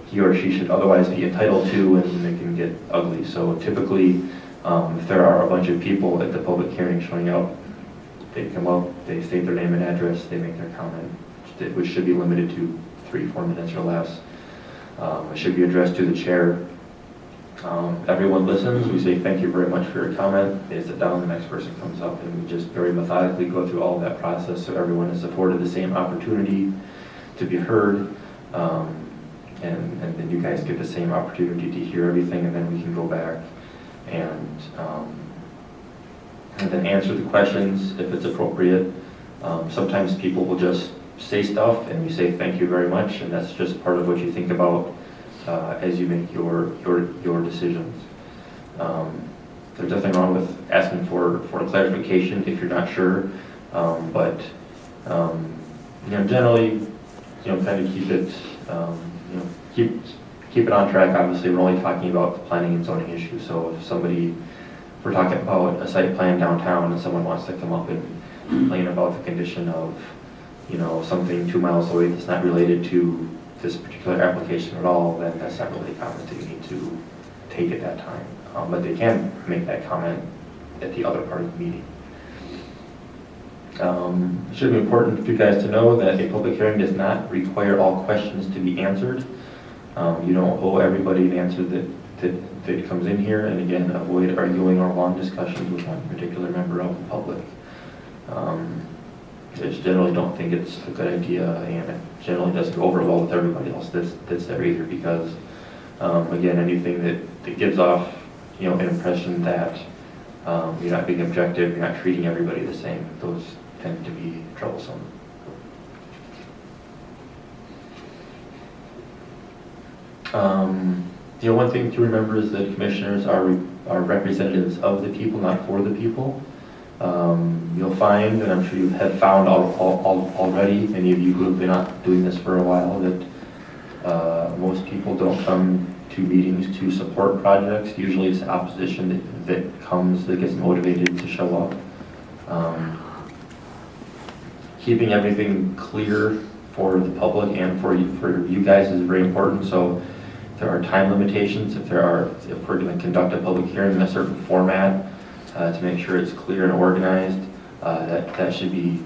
he or she should otherwise be entitled to, and it can get ugly. So typically, if there are a bunch of people at the public hearing showing up, they come up, they state their name and address, they make their comment, which should be limited to 3-4 minutes or less. It should be addressed to the chair. Everyone listens, we say thank you very much for your comment, they sit down, the next person comes up, and we just very methodically go through all of that process, so everyone is afforded the same opportunity to be heard. And then you guys get the same opportunity to hear everything, and then we can go back and then answer the questions if it's appropriate. Sometimes people will just say stuff, and we say thank you very much, and that's just part of what you think about as you make your decisions. There's nothing wrong with asking for clarification if you're not sure, but generally, kind of keep it. Keep it on track. Obviously, we're only talking about the planning and zoning issues. So if we're talking about a site plan downtown, and someone wants to come up and complain about the condition of, something 2 miles away that's not related to this particular application at all, then that's not really a comment that you need to take at that time. But they can make that comment at the other part of the meeting. It should be important for you guys to know that a public hearing does not require all questions to be answered. You don't owe everybody an answer that comes in here, and again, avoid arguing or long discussions with one particular member of the public. I just generally don't think it's a good idea, and it generally doesn't go over well with everybody else that's there either, because again, anything that gives off an impression that you're not being objective, you're not treating everybody the same, those tend to be troublesome. One thing to remember is that commissioners are representatives of the people, not for the people. You'll find, and I'm sure you have found already, many of you who have been out doing this for a while, that most people don't come to meetings to support projects. Usually it's the opposition that gets motivated to show up. Keeping everything clear for the public and for you guys is very important. So there are time limitations. If we're going to conduct a public hearing in a certain format to make sure it's clear and organized, that should be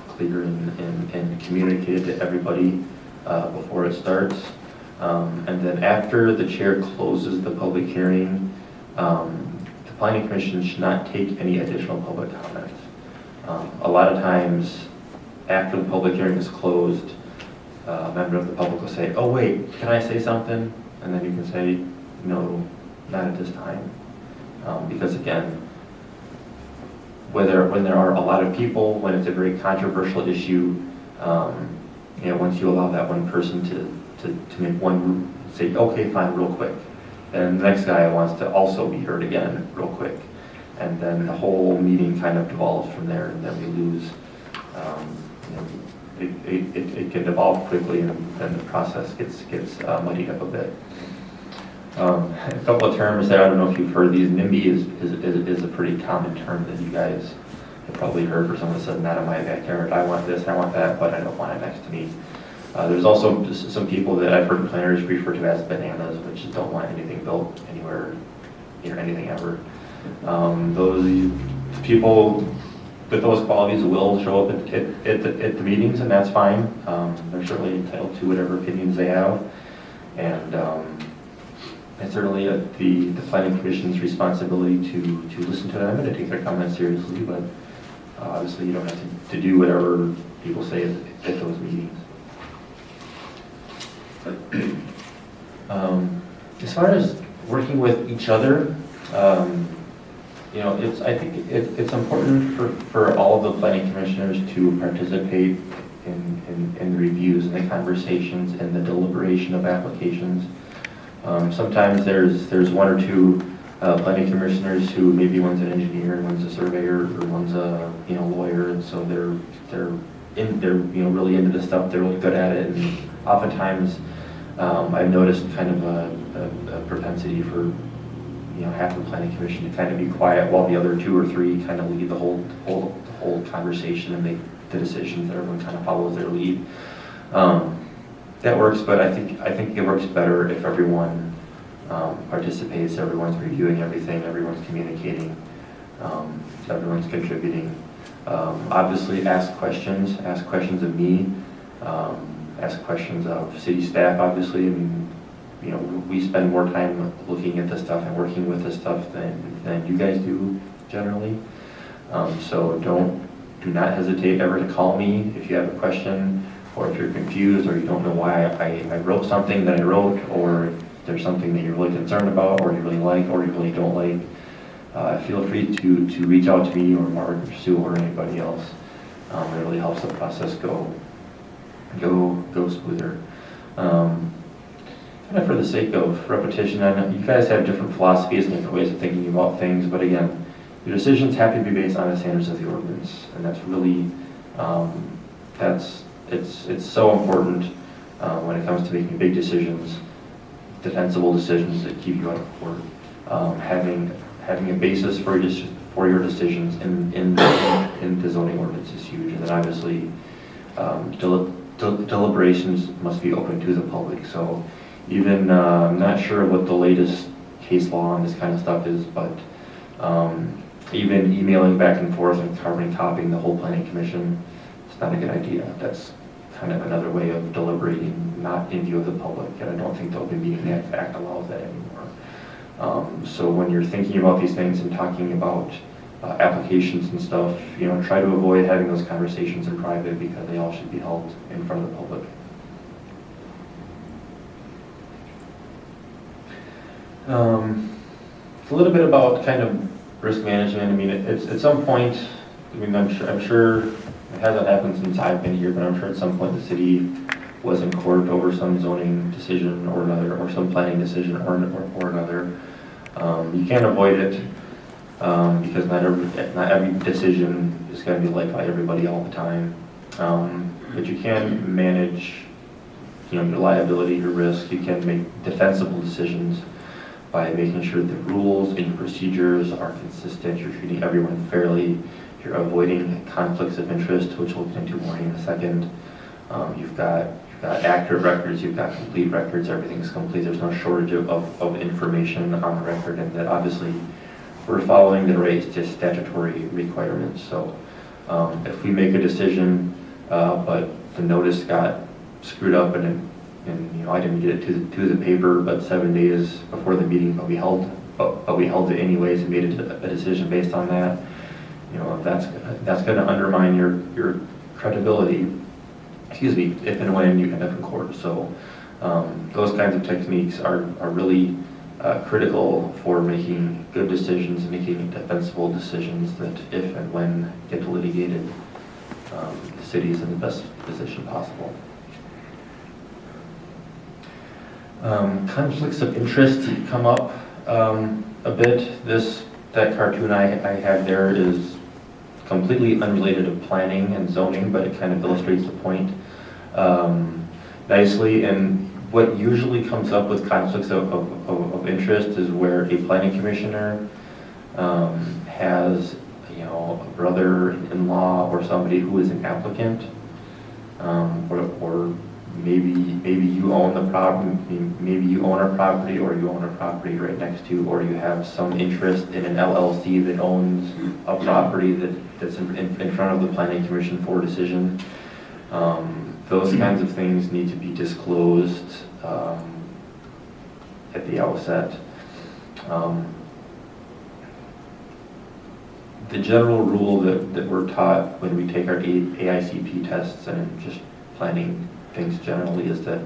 clear and communicated to everybody before it starts. And then after the chair closes the public hearing, the Planning Commission should not take any additional public comments. A lot of times, after the public hearing is closed, a member of the public will say, oh wait, can I say something? And then you can say, no, not at this time. Because again, when there are a lot of people, when it's a very controversial issue, once you allow that one person to make one say, okay, fine, real quick, then the next guy wants to also be heard again real quick. And then the whole meeting kind of devolves from there, and then we lose. It can devolve quickly, and then the process gets muddied up a bit. A couple of terms that I don't know if you've heard. These NIMBY is a pretty common term that you guys have probably heard, for someone that says, not in my backyard, I want this, I want that, but I don't want it next to me. There's also some people that I've heard planners refer to as bananas, which don't want anything built anywhere, anything ever. Those people with those qualities will show up at the meetings, and that's fine. They're certainly entitled to whatever opinions they have. And it's certainly the planning commission's responsibility to listen to them and to take their comments seriously, but obviously you don't have to do whatever people say at those meetings. As far as working with each other, I think it's important for all of the planning commissioners to participate in the reviews and the conversations and the deliberation of applications. Sometimes there's one or two planning commissioners who maybe one's an engineer, one's a surveyor, or one's a lawyer, and so they're really into this stuff. They're really good at it, and oftentimes I've noticed kind of a propensity for half the planning commission to kind of be quiet while the other two or three kind of lead the whole conversation and make the decisions that everyone kind of follows their lead. That works, but I think it works better if everyone participates, everyone's reviewing everything, everyone's communicating, everyone's contributing. Obviously, ask questions of me, ask questions of city staff. Obviously, I mean, we spend more time looking at this stuff and working with this stuff than you guys do generally. So do not hesitate ever to call me if you have a question, or if you're confused, or you don't know why I wrote something that I wrote, or if there's something that you're really concerned about, or you really like, or you really don't like. Feel free to reach out to me or Mark or Sue or anybody else. It really helps the process go smoother. Kind of for the sake of repetition, I know you guys have different philosophies and different ways of thinking about things, but again, your decisions have to be based on the standards of the ordinance, and that's really it's so important when it comes to making big decisions, defensible decisions that keep you out of court. Having a basis for your decisions in the zoning ordinance is huge, and then obviously deliberations must be open to the public. So even I'm not sure what the latest case law on this kind of stuff is, but even emailing back and forth and copying the whole planning commission, it's not a good idea. That's kind of another way of deliberating, not in view of the public, and I don't think the Open Meeting Act allows that anymore. So when you're thinking about these things and talking about applications and stuff, try to avoid having those conversations in private, because they all should be held in front of the public. A little bit about kind of risk management. I mean, it's at some point, I'm sure it hasn't happened since I've been here, but I'm sure at some point the city was in court over some zoning decision or another, or some planning decision or another. You can't avoid it because not every decision is going to be liked by everybody all the time. But you can manage, your liability, your risk. You can make defensible decisions by making sure the rules and your procedures are consistent. You're treating everyone fairly. You're avoiding conflicts of interest, which we'll get into more in a second. You've got accurate records, you've got complete records, everything's complete. There's no shortage of information on the record, and that obviously we're following the raised statutory requirements. So if we make a decision, but the notice got screwed up and I didn't get it to the paper, but 7 days before the meeting, but we held it anyways and made a decision based on that. That's going to undermine your credibility, if and when you end up in court. So those kinds of techniques are really critical for making good decisions and making defensible decisions that if and when get litigated, the city is in the best position possible. Conflicts of interest come up a bit. That cartoon I have there is completely unrelated to planning and zoning, but it kind of illustrates the point nicely. And what usually comes up with conflicts of interest is where a planning commissioner has, a brother-in-law or somebody who is an applicant, or maybe you own the property, maybe you own a property, or you own a property right next to, or you have some interest in an LLC that owns a property that's in front of the planning commission for decision. Those kinds of things need to be disclosed at the outset. The general rule that we're taught when we take our AICP tests and just planning things generally is that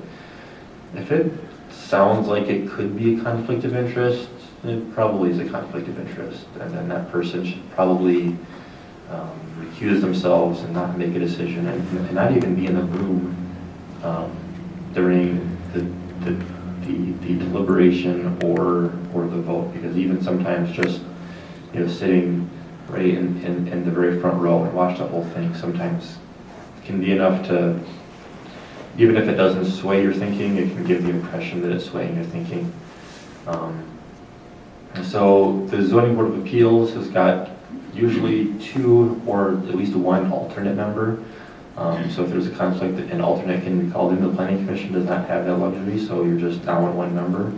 if it sounds like it could be a conflict of interest, it probably is a conflict of interest, and then that person should probably recuse themselves and not make a decision, and not even be in the room during the deliberation or the vote, because even sometimes just sitting right in the very front row and watch the whole thing sometimes can be enough to, even if it doesn't sway your thinking, it can give the impression that it's swaying your thinking. And so the Zoning Board of Appeals has got usually 2 or at least 1 alternate member. So if there's a conflict, an alternate can be called in. The Planning Commission does not have that luxury, so you're just down 1 member.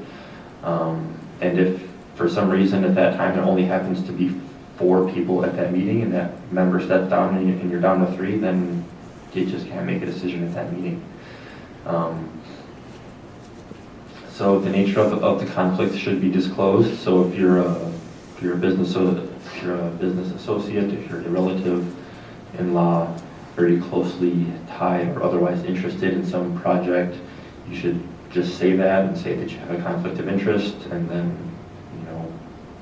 And if for some reason at that time there only happens to be 4 people at that meeting and that member steps down and you're down to 3, then you just can't make a decision at that meeting. So the nature of the conflict should be disclosed. So if you're a business associate, if you're a relative, in-law, very closely tied or otherwise interested in some project, you should just say that and say that you have a conflict of interest, and then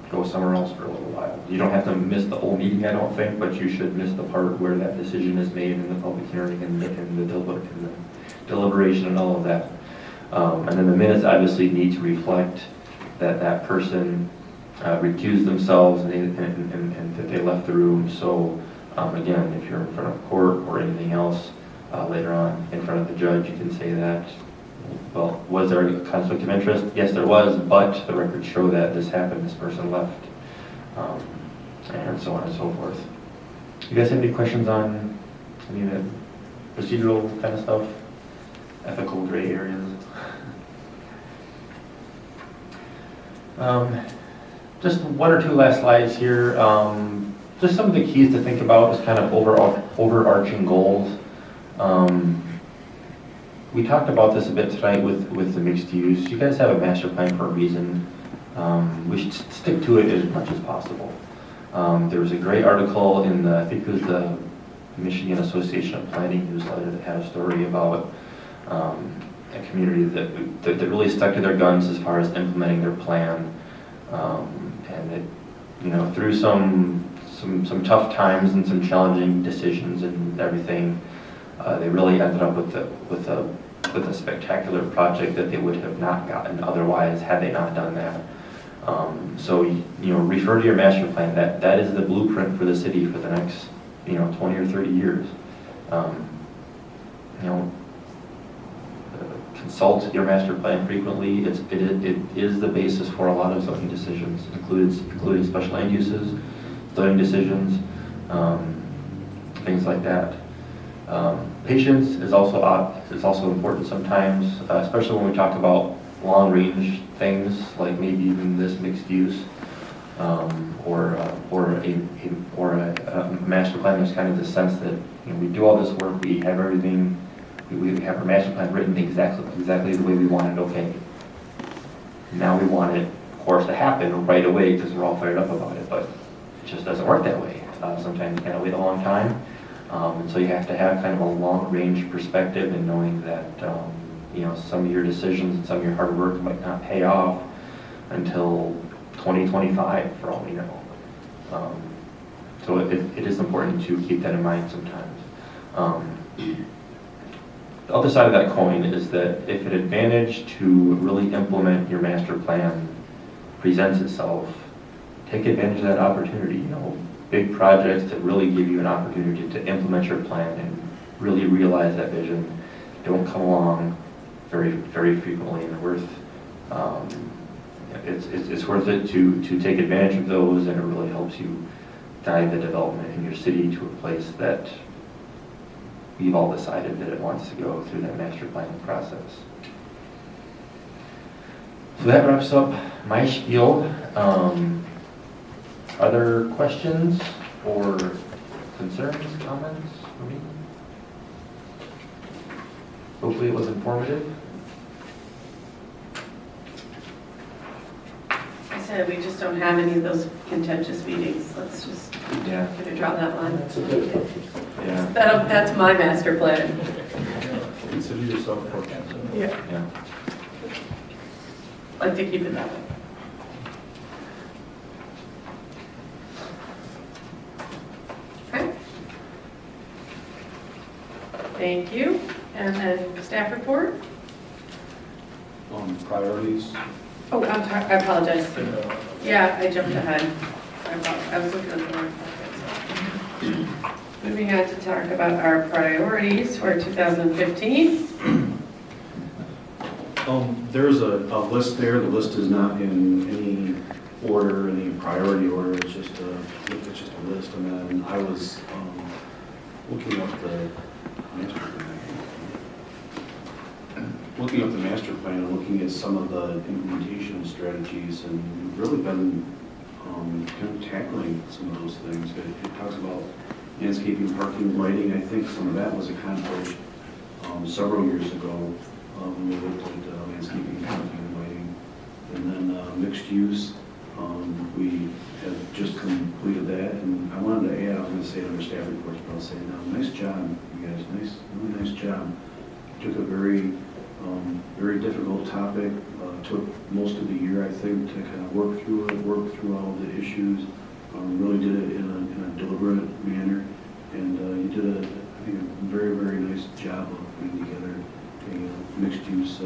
go somewhere else for a little while. You don't have to miss the whole meeting, I don't think, but you should miss the part where that decision is made in the public hearing and the deliberation and all of that. And then the minutes obviously need to reflect that person recused themselves and that they left the room. So again, if you're in front of court or anything else later on in front of the judge, you can say that, well, was there a conflict of interest? Yes, there was, but the records show that this happened, this person left, and so on and so forth. You guys have any questions on any of that procedural kind of stuff? Ethical gray areas? Just 1 or 2 last slides here. Just some of the keys to think about is kind of overarching goals. We talked about this a bit tonight with the mixed use. You guys have a master plan for a reason. We should stick to it as much as possible. There was a great article in I think it was the Michigan Association of Planning newsletter that had a story about a community that really stuck to their guns as far as implementing their plan, and it, through some tough times and some challenging decisions and everything, they really ended up with a spectacular project that they would have not gotten otherwise had they not done that. So refer to your master plan. That is the blueprint for the city for the next 20 or 30 years. Consult your master plan frequently. It is the basis for a lot of zoning decisions, including special land uses, zoning decisions, things like that. Patience is also important sometimes, especially when we talk about long-range things like maybe even this mixed use, or a master plan. There's kind of the sense that we do all this work, we have everything. We have our master plan written exactly the way we want it. Okay. Now we want it, of course, to happen right away because we're all fired up about it, but it just doesn't work that way. Sometimes you gotta wait a long time. And so you have to have kind of a long-range perspective and knowing that, some of your decisions and some of your hard work might not pay off until 2025, for all we know. So it is important to keep that in mind sometimes. The other side of that coin is that if an advantage to really implement your master plan presents itself, take advantage of that opportunity. Big projects that really give you an opportunity to implement your plan and really realize that vision don't come along very, very frequently, and it's worth it to take advantage of those, and it really helps you guide the development in your city to a place that we've all decided that it wants to go through that master planning process. So that wraps up my spiel. Other questions or concerns, comments for me? Hopefully it was informative. I said, we just don't have any of those contentious meetings. Let's just Yeah. kind of draw that line. Yeah. That's my master plan. Consider yourself fortunate. Yeah. Yeah. Like to keep it that way. Okay. Thank you. And then staff report? Priorities. Oh, I apologize. Yeah, I jumped ahead. I was looking at the wrong packet. Moving on to talk about our priorities for 2015. There's a list there. The list is not in any order, any priority order. It's just a list. And then I was looking up the master plan. Looking up the master plan and looking at some of the implementation strategies, and we've really been kind of tackling some of those things. It talks about landscaping, parking, lighting. I think some of that was accomplished several years ago when we looked at landscaping, parking, and lighting. And then mixed use, we have just completed that. And I wanted to add, I was going to say it under staff reports, but I'll say it now. Nice job, you guys. Really nice job. Took a very difficult topic. Took most of the year, I think, to kind of work through all the issues. Really did it in a deliberate manner, and you did I think, a very, very nice job of putting together a mixed use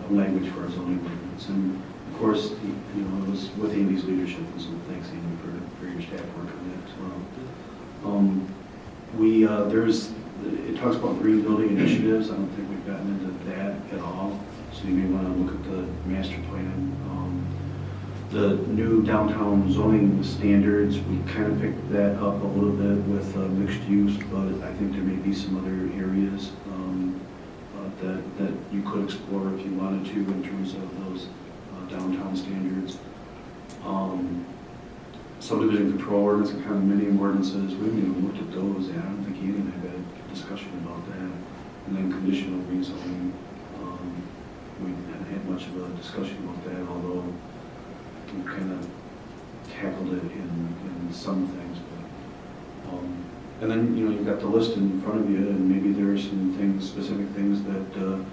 language for our zoning ordinance. And of course, it was with Amy's leadership, and so thanks, Amy, for your staff work on that as well. It talks about green building initiatives. I don't think we've gotten into that at all, so you may want to look at the master plan. The new downtown zoning standards, we kind of picked that up a little bit with mixed use, but I think there may be some other areas that you could explore if you wanted to in terms of those downtown standards. Subdivision control ordinance and condominium ordinances, we haven't even looked at those yet. I don't think you and I have had a discussion about that. And then conditional rezoning, we haven't had much of a discussion about that, although we kind of tackled it in some things. But, and then, you've got the list in front of you, and maybe there are some specific things that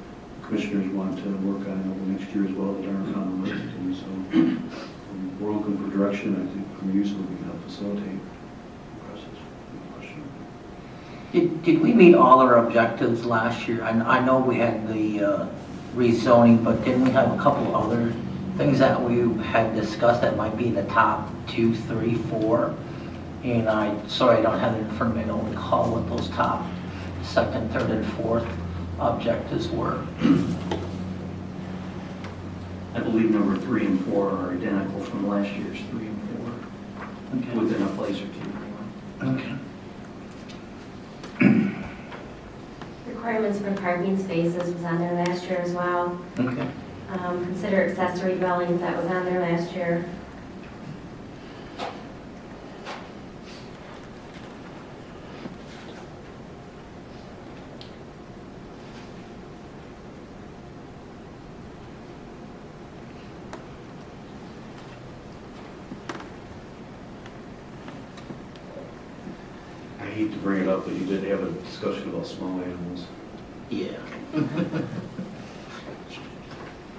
commissioners want to work on over next year as well that aren't on the list. And so we're open for direction, I think, from you, so we can help facilitate the process. Question? Did we meet all our objectives last year? I know we had the rezoning, but didn't we have a couple other things that we had discussed that might be in the top 2, 3, 4? And sorry, I don't have it in front of me. I don't recall what those top 2nd, 3rd, and 4th objectives were. I believe number 3 and 4 are identical from last year's 3 and 4, Okay. within a place or two. Okay. Requirements for parking spaces was on there last year as well. Okay. Consider accessory dwellings, that was on there last year. I hate to bring it up, but you did have a discussion about small animals. Yeah.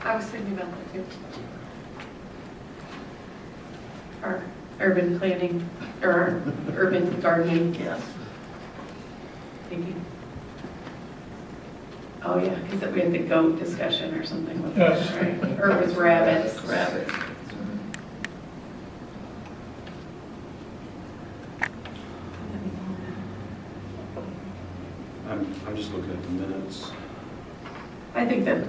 I was thinking about that too. Our urban planning, or our urban gardening Yes. thinking. Oh, yeah, because we had the goat discussion or something with Yes. that, right? Or with rabbits. Rabbits. I'm just looking at the minutes. I think that,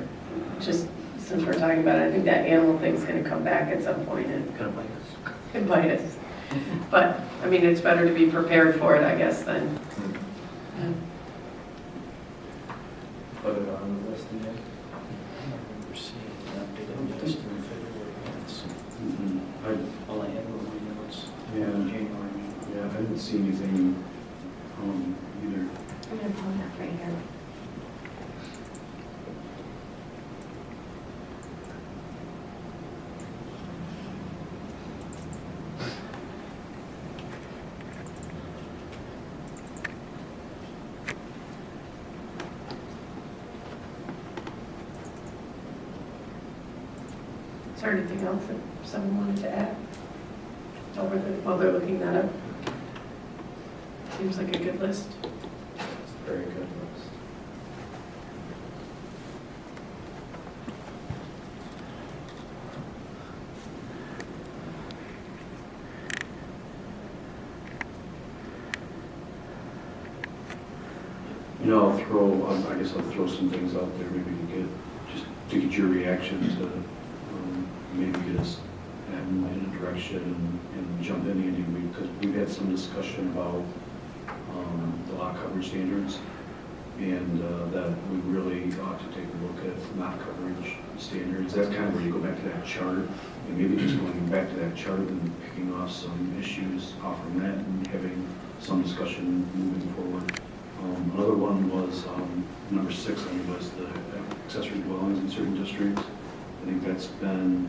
just since we're talking about it, I think that animal thing's gonna come back at some point and Gonna bite us. invite us. But, I mean, it's better to be prepared for it, I guess, than, Put it on the list again. We're seeing an updated list in February. All I had were my notes Yeah. in January. Yeah, I didn't see anything either. I'm gonna pull it up right here. is there anything else that someone wanted to add? While they're looking that up? Seems like a good list. Very good list. You know, I guess I'll throw some things out there, maybe just to get your reaction to, maybe get us in a direction and jump in, Andy, because we've had some discussion about the lot coverage standards, and that we really ought to take a look at lot coverage standards. That's kind of where you go back to that chart, and maybe just going back to that chart and picking off some issues off from that and having some discussion moving forward. Another one was number 6 on the list, the accessory dwellings in certain districts. I think that's been,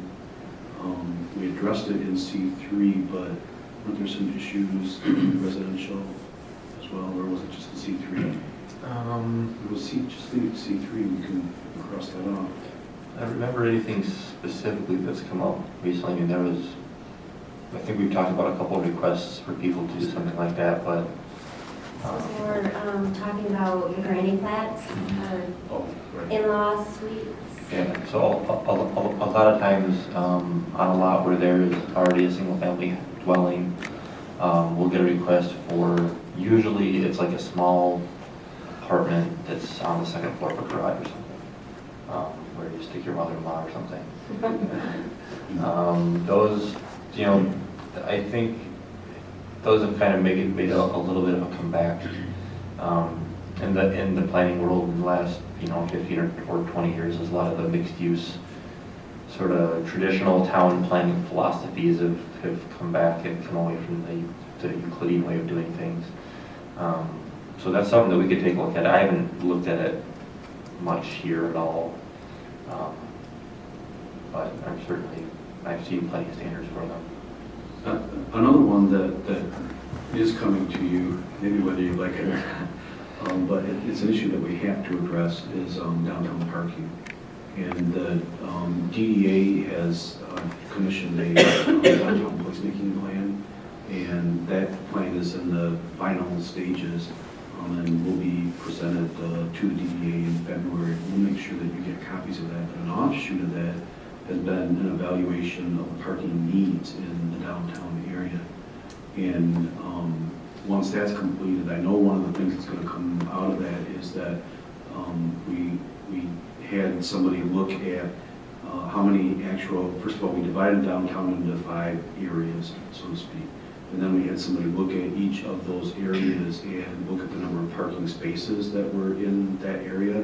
we addressed it in C3, but weren't there some issues in residential as well, or was it just in C3? It was just leave C3, we can cross that off. I don't remember anything specifically that's come up recently. I mean, there was, I think we've talked about a couple of requests for people to do something like that, but So they were talking about your granny flats, Oh, right. in-law suites. yeah, so a lot of times on a lot where there is already a single family dwelling, we'll get a request for, usually it's like a small apartment that's on the second floor of a garage or something, where you stick your mother-in-law or something. Those, you know, I think those have kind of made a little bit of a comeback in the planning world in the last, 15 or 20 years. There's a lot of the mixed use sort of traditional town planning philosophies have come back and come away from the Euclidean way of doing things. So that's something that we could take a look at. I haven't looked at it much here at all, but I've seen plenty of standards for them. Another one that is coming to you, maybe whether you like it or not, but it's an issue that we have to address, is downtown parking. And the DEA has commissioned a downtown placemaking plan, and that plan is in the final stages, and will be presented to the DEA in February. We'll make sure that you get copies of that. But an offshoot of that has been an evaluation of the parking needs in the downtown area. And once that's completed, I know one of the things that's going to come out of that is that we had somebody look at how many actual, first of all, we divided downtown into 5 areas, so to speak. And then we had somebody look at each of those areas and look at the number of parking spaces that were in that area.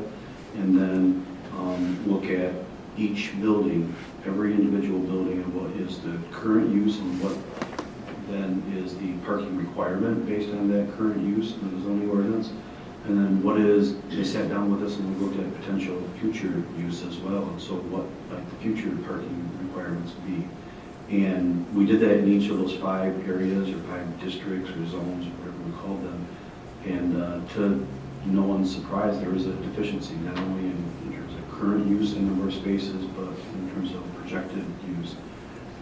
And then look at each building, every individual building, and what is the current use and what then is the parking requirement based on that current use in the zoning ordinance. And then what is, they sat down with us and we looked at potential future use as well. And so what like the future parking requirements would be. And we did that in each of those 5 areas or 5 districts or zones or whatever we called them. And to no one's surprise, there is a deficiency, not only in terms of current use and number of spaces, but in terms of projected use.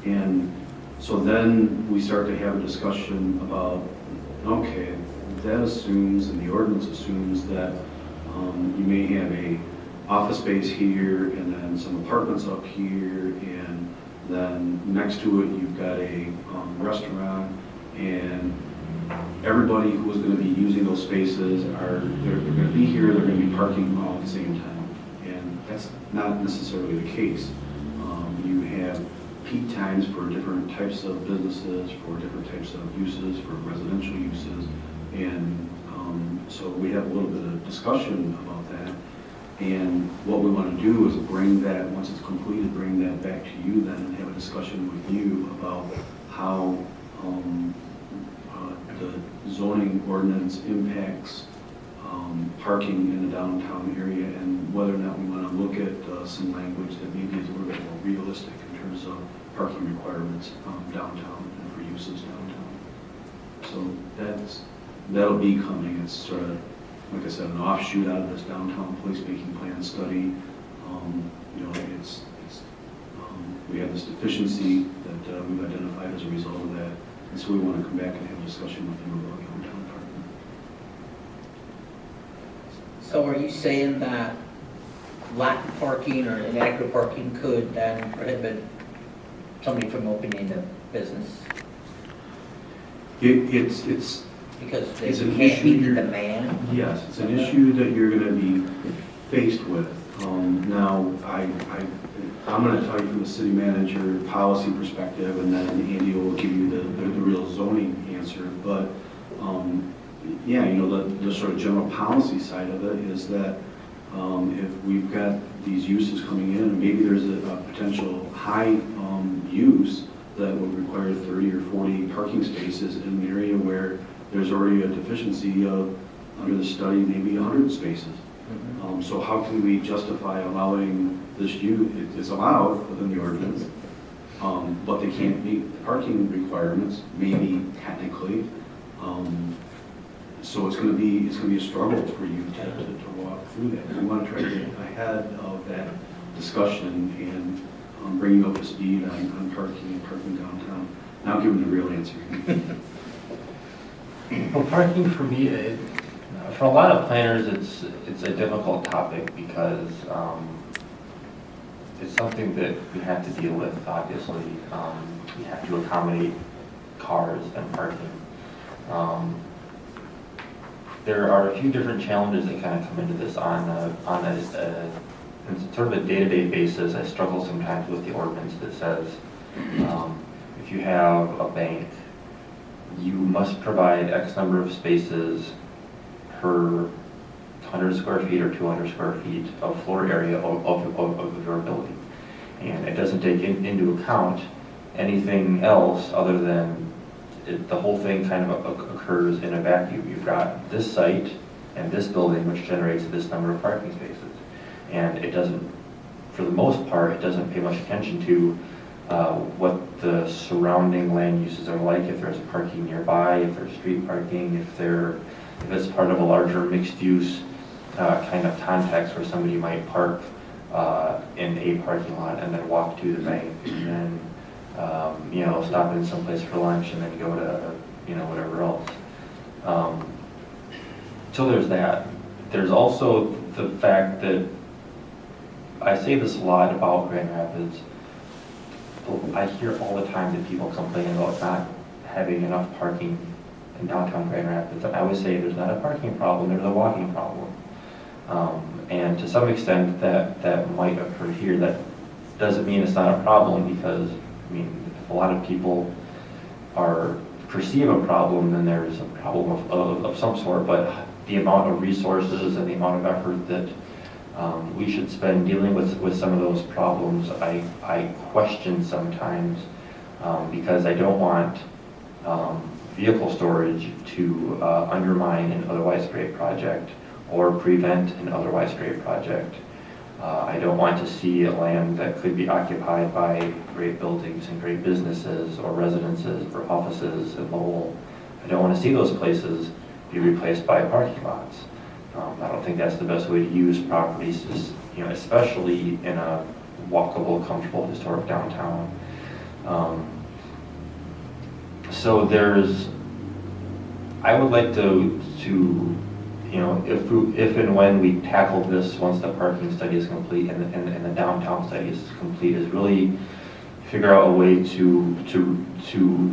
And so then we start to have a discussion about, okay, that assumes, and the ordinance assumes that you may have a office space here, and then some apartments up here, and then next to it, you've got a restaurant, and everybody who is going to be using those spaces they're going to be here, they're going to be parking all at the same time. And that's not necessarily the case. You have peak times for different types of businesses, for different types of uses, for residential uses. And so we have a little bit of discussion about that. And what we want to do is bring that, once it's completed, bring that back to you then and have a discussion with you about how the zoning ordinance impacts parking in the downtown area, and whether or not we want to look at some language that maybe is a little bit more realistic in terms of parking requirements downtown and for uses downtown. So that'll be coming. It's sort of, like I said, an offshoot out of this downtown placemaking plan study. We have this deficiency that we've identified as a result of that, and so we want to come back and have a discussion with you about downtown parking. So are you saying that lack of parking or inadequate parking could then prohibit somebody from opening a business? It's Because they It's an can't issue meet the you're- demand? Yes, it's an issue that you're going to be faced with. Now, I'm going to tell you from the city manager policy perspective, and then Andy will give you the real zoning answer. But yeah, the sort of general policy side of it is that if we've got these uses coming in, and maybe there's a potential high use that would require 30 or 40 parking spaces in an area where there's already a deficiency of, under the study, maybe 100 spaces. So how can we justify allowing this use? It's allowed within the ordinance, but they can't meet the parking requirements, maybe technically. So it's going to be a struggle for you to walk through that. We want to try to get ahead of that discussion and bring you up to speed on parking and parking downtown. Now give them the real answer. Well, parking for me, for a lot of planners, it's a difficult topic because it's something that we have to deal with, obviously. We have to accommodate cars and parking. There are a few different challenges that kind of come into this on a sort of a day-to-day basis. I struggle sometimes with the ordinance that says if you have a bank, you must provide X number of spaces per 100 square feet or 200 square feet of floor area of your building. And it doesn't take into account anything else other than the whole thing kind of occurs in a vacuum. You've got this site and this building which generates this number of parking spaces. And it doesn't, for the most part, it doesn't pay much attention to what the surrounding land uses are like, if there's parking nearby, if there's street parking, if it's part of a larger mixed-use kind of context where somebody might park in a parking lot and then walk to the bank and then stop in someplace for lunch and then go to whatever else. So there's that. There's also the fact that I say this a lot about Grand Rapids. I hear all the time that people complain about not having enough parking in downtown Grand Rapids. And I always say there's not a parking problem, there's a walking problem. And to some extent that might occur here. That doesn't mean it's not a problem, because if a lot of people perceive a problem, then there's a problem of some sort. But the amount of resources and the amount of effort that we should spend dealing with some of those problems, I question sometimes, because I don't want vehicle storage to undermine an otherwise great project or prevent an otherwise great project. I don't want to see a land that could be occupied by great buildings and great businesses or residences or offices in Lowell. I don't want to see those places be replaced by parking lots. I don't think that's the best way to use properties, especially in a walkable, comfortable, historic downtown. So I would like to if and when we tackle this, once the parking study is complete and the downtown study is complete, is really figure out a way to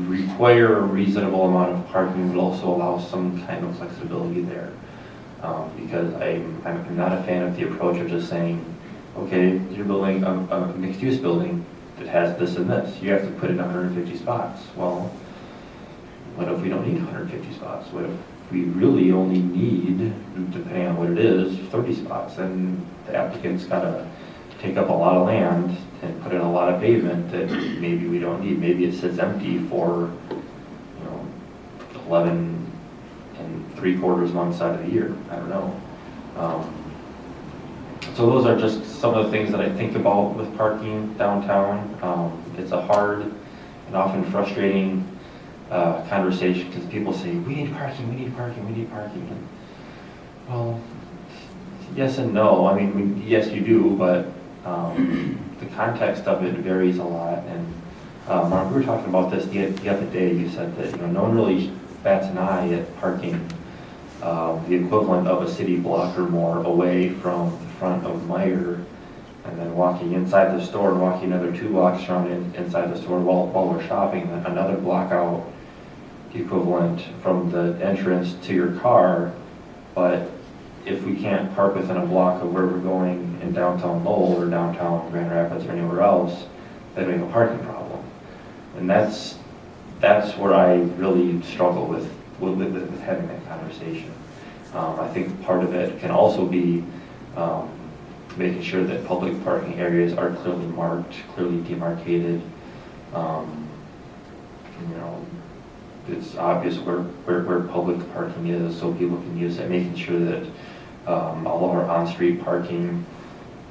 require a reasonable amount of parking, but also allow some kind of flexibility there. Because I'm not a fan of the approach of just saying, okay, you're building a mixed-use building that has this and this. You have to put in 150 spots. Well, what if we don't need 150 spots? What if we really only need, depending on what it is, 30 spots? And the applicant's got to take up a lot of land and put in a lot of pavement that maybe we don't need. Maybe it sits empty for 11 3/4 months out of the year. I don't know. So those are just some of the things that I think about with parking downtown. It's a hard and often frustrating conversation because people say, we need parking, we need parking, we need parking. And, well, yes and no. I mean, yes, you do, but the context of it varies a lot. And Mark, we were talking about this the other day. You said that no one really bats an eye at parking the equivalent of a city block or more away from the front of Meijer, and then walking inside the store and walking another 2 blocks around inside the store while we're shopping, and another block out, the equivalent from the entrance to your car. But if we can't park within a block of where we're going in downtown Lowell or downtown Grand Rapids or anywhere else, then we have a parking problem. And that's where I really struggle with having that conversation. I think part of it can also be making sure that public parking areas are clearly marked, clearly demarcated. It's obvious where public parking is so people can use it, making sure that all of our on-street parking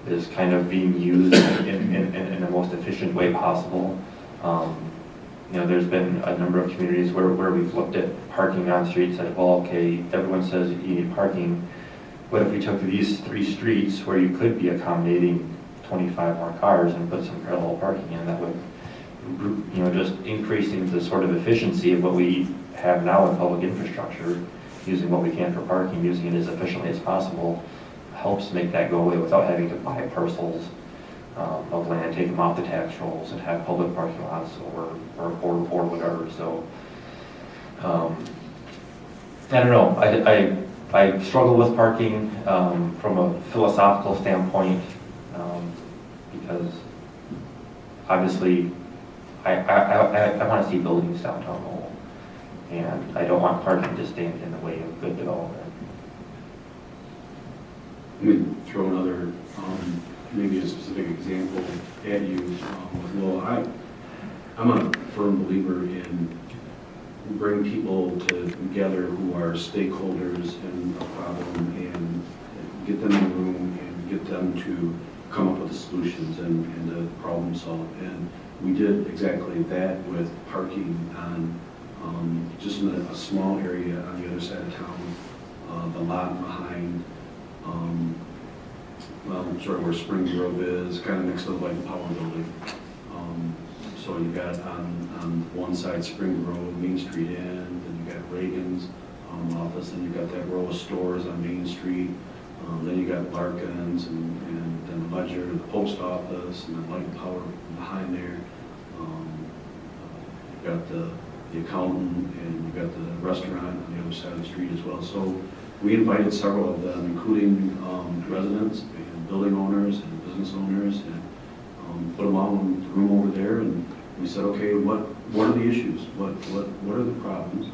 is kind of being used in the most efficient way possible. There's been a number of communities where we've looked at parking on streets and said, well, okay, everyone says you need parking. What if we took these 3 streets where you could be accommodating 25 more cars and put some parallel parking in? That would, just increasing the sort of efficiency of what we have now in public infrastructure, using what we can for parking, using it as efficiently as possible, helps make that go away without having to buy parcels of land, take them off the tax rolls, and have public parking lots or whatever. So I don't know. I struggle with parking from a philosophical standpoint because obviously I want to see buildings downtown Lowell, and I don't want parking to stand in the way of good development. Let me throw another, maybe a specific example at you with Lowell. I'm a firm believer in bring people together who are stakeholders in a problem and get them in the room and get them to come up with the solutions and to problem solve. And we did exactly that with parking on just in a small area on the other side of town, the lot behind, sort of where Spring Grove is, kind of next to the Light and Power Building. So you've got on one side Spring Grove, Main Street End, then you've got Reagan's office, and you've got that row of stores on Main Street. Then you got Larkin's and then Ledger, the post office, and then Light and Power behind there. You've got the accountant, and you've got the restaurant on the other side of the street as well. So we invited several of them, including residents and building owners and business owners, and put them all in the room over there, and we said, okay, what are the issues? What are the problems?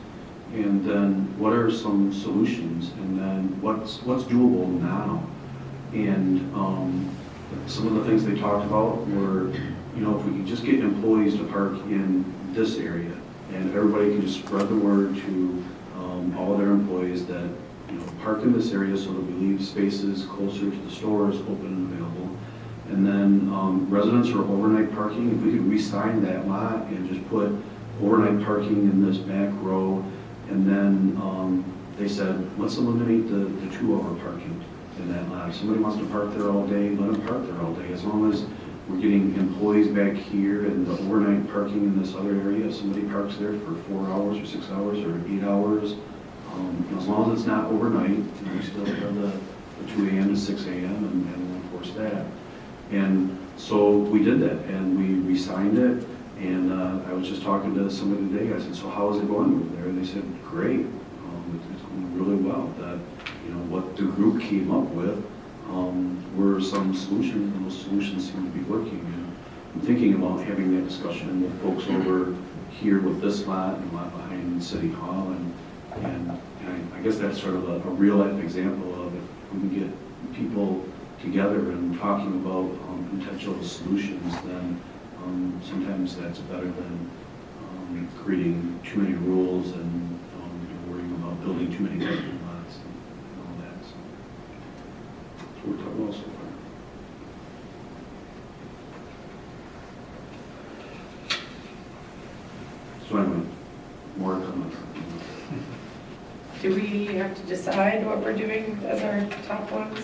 And then what are some solutions? And then what's doable now? And some of the things they talked about were, if we could just get employees to park in this area, and everybody can just spread the word to all of their employees that park in this area so that we leave spaces closer to the stores open and available. And then residents or overnight parking, if we could re-sign that lot and just put overnight parking in this back row, and then they said, let's eliminate the 2-hour parking in that lot. If somebody wants to park there all day, let them park there all day. As long as we're getting employees back here and the overnight parking in this other area, if somebody parks there for 4 hours or 6 hours or 8 hours, as long as it's not overnight, we still have the 2 a.m. to 6 a.m. and we'll enforce that. And so we did that, and we signed it. And I was just talking to somebody today. I said, so how is it going over there? And they said, great. It's going really well. That, what the group came up with were some solutions, and those solutions seem to be working. And I'm thinking about having that discussion with folks over here with this lot and lot behind City Hall. And I guess that's sort of a real-life example of if we can get people together and talking about potential solutions, then sometimes that's better than creating too many rules and worrying about building too many parking lots and all that. So that's what we're talking about so far. So anyway, more comments. Do we have to decide what we're doing as our top ones?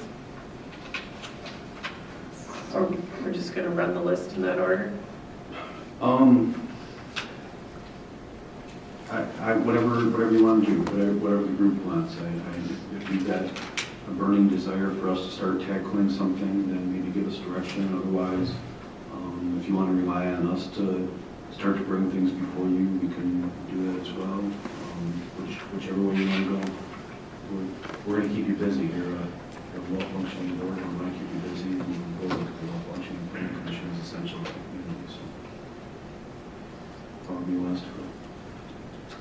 Or we're just going to run the list in that order? Whatever you want to do, whatever the group wants. If you've got a burning desire for us to start tackling something, then maybe give us direction. Otherwise, if you want to rely on us to start to bring things before you, we can do that as well. Whichever way you want to go. We're going to keep you busy. You're a well-functioning board, and we want to keep you busy. And the well-functioning planning commission is essential to the community. So, however you want us to go.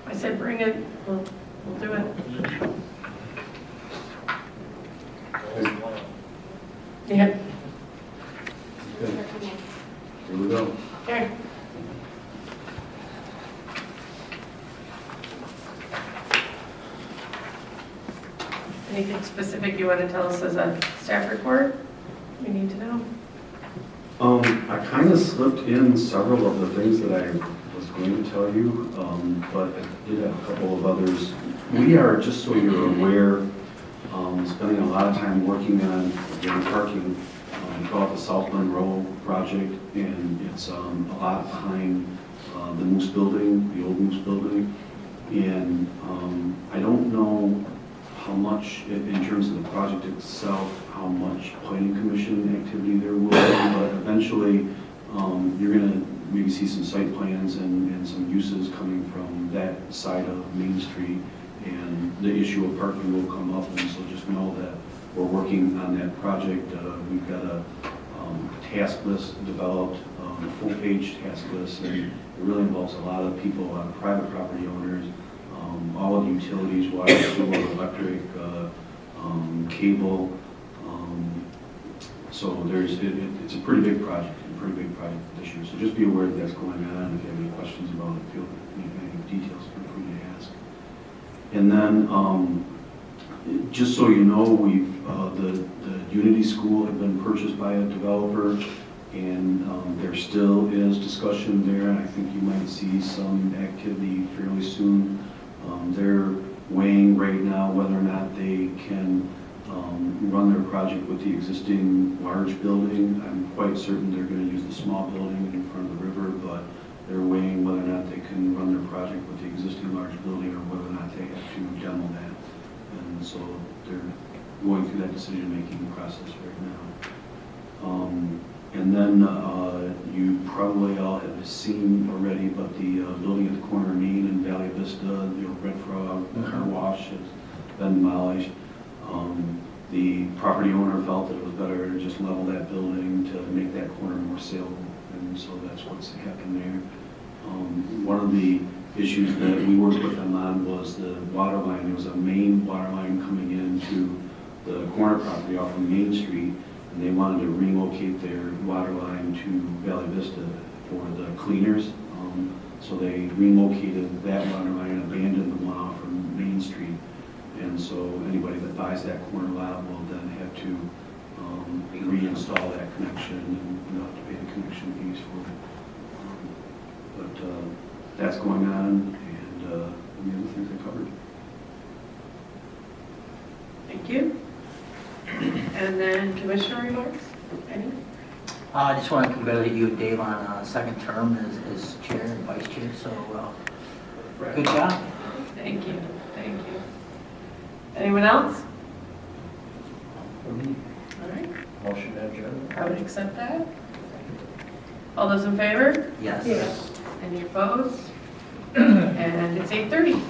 I said bring it, we'll do it. Yeah. Okay. Here we go. Okay. Anything specific you want to tell us as a staff report we need to know? I kind of slipped in several of the things that I was going to tell you, but I did have a couple of others. We are, just so you're aware, spending a lot of time working on parking. We call it the South Monroe project, and it's a lot behind the Moose Building, the old Moose Building. And I don't know how much, in terms of the project itself, how much planning commission activity there will be, but eventually you're going to maybe see some site plans and some uses coming from that side of Main Street, and the issue of parking will come up. And so just know that we're working on that project. We've got a task list developed, a full-page task list, and it really involves a lot of people, a lot of private property owners, all of the utilities, water, sewer, electric, cable. So it's a pretty big project this year. So just be aware that that's going on. If you have any questions about it, feel any details, feel free to ask. And then, just so you know, the Unity School had been purchased by a developer, and there still is discussion there, and I think you might see some activity fairly soon. They're weighing right now whether or not they can run their project with the existing large building. I'm quite certain they're going to use the small building in front of the river, but they're weighing whether or not they can run their project with the existing large building or whether or not they have to demo that. And so they're going through that decision-making process right now. And then you probably all have seen already, but the building at the corner of Main and Valley Vista, the Red Frog car wash, has been demolished. The property owner felt that it was better to just level that building to make that corner more saleable, and so that's what's happened there. One of the issues that we worked with them on was the water line. There was a main water line coming into the corner property off of Main Street, and they wanted to relocate their water line to Valley Vista for the cleaners. So they relocated that water line and abandoned the one off from Main Street. And so anybody that buys that corner lot will then have to reinstall that connection, and you'll have to pay the connection fees for it. But that's going on, and the other things I covered. And then commissioner remarks? Any? I just want to congratulate you, Dave, on a second term as chair and vice chair, so good job. Thank you, thank you. Anyone else? All right, Motion to adjourn. I would accept that. All those in favor? Yes. Any opposed? And it's 8:30.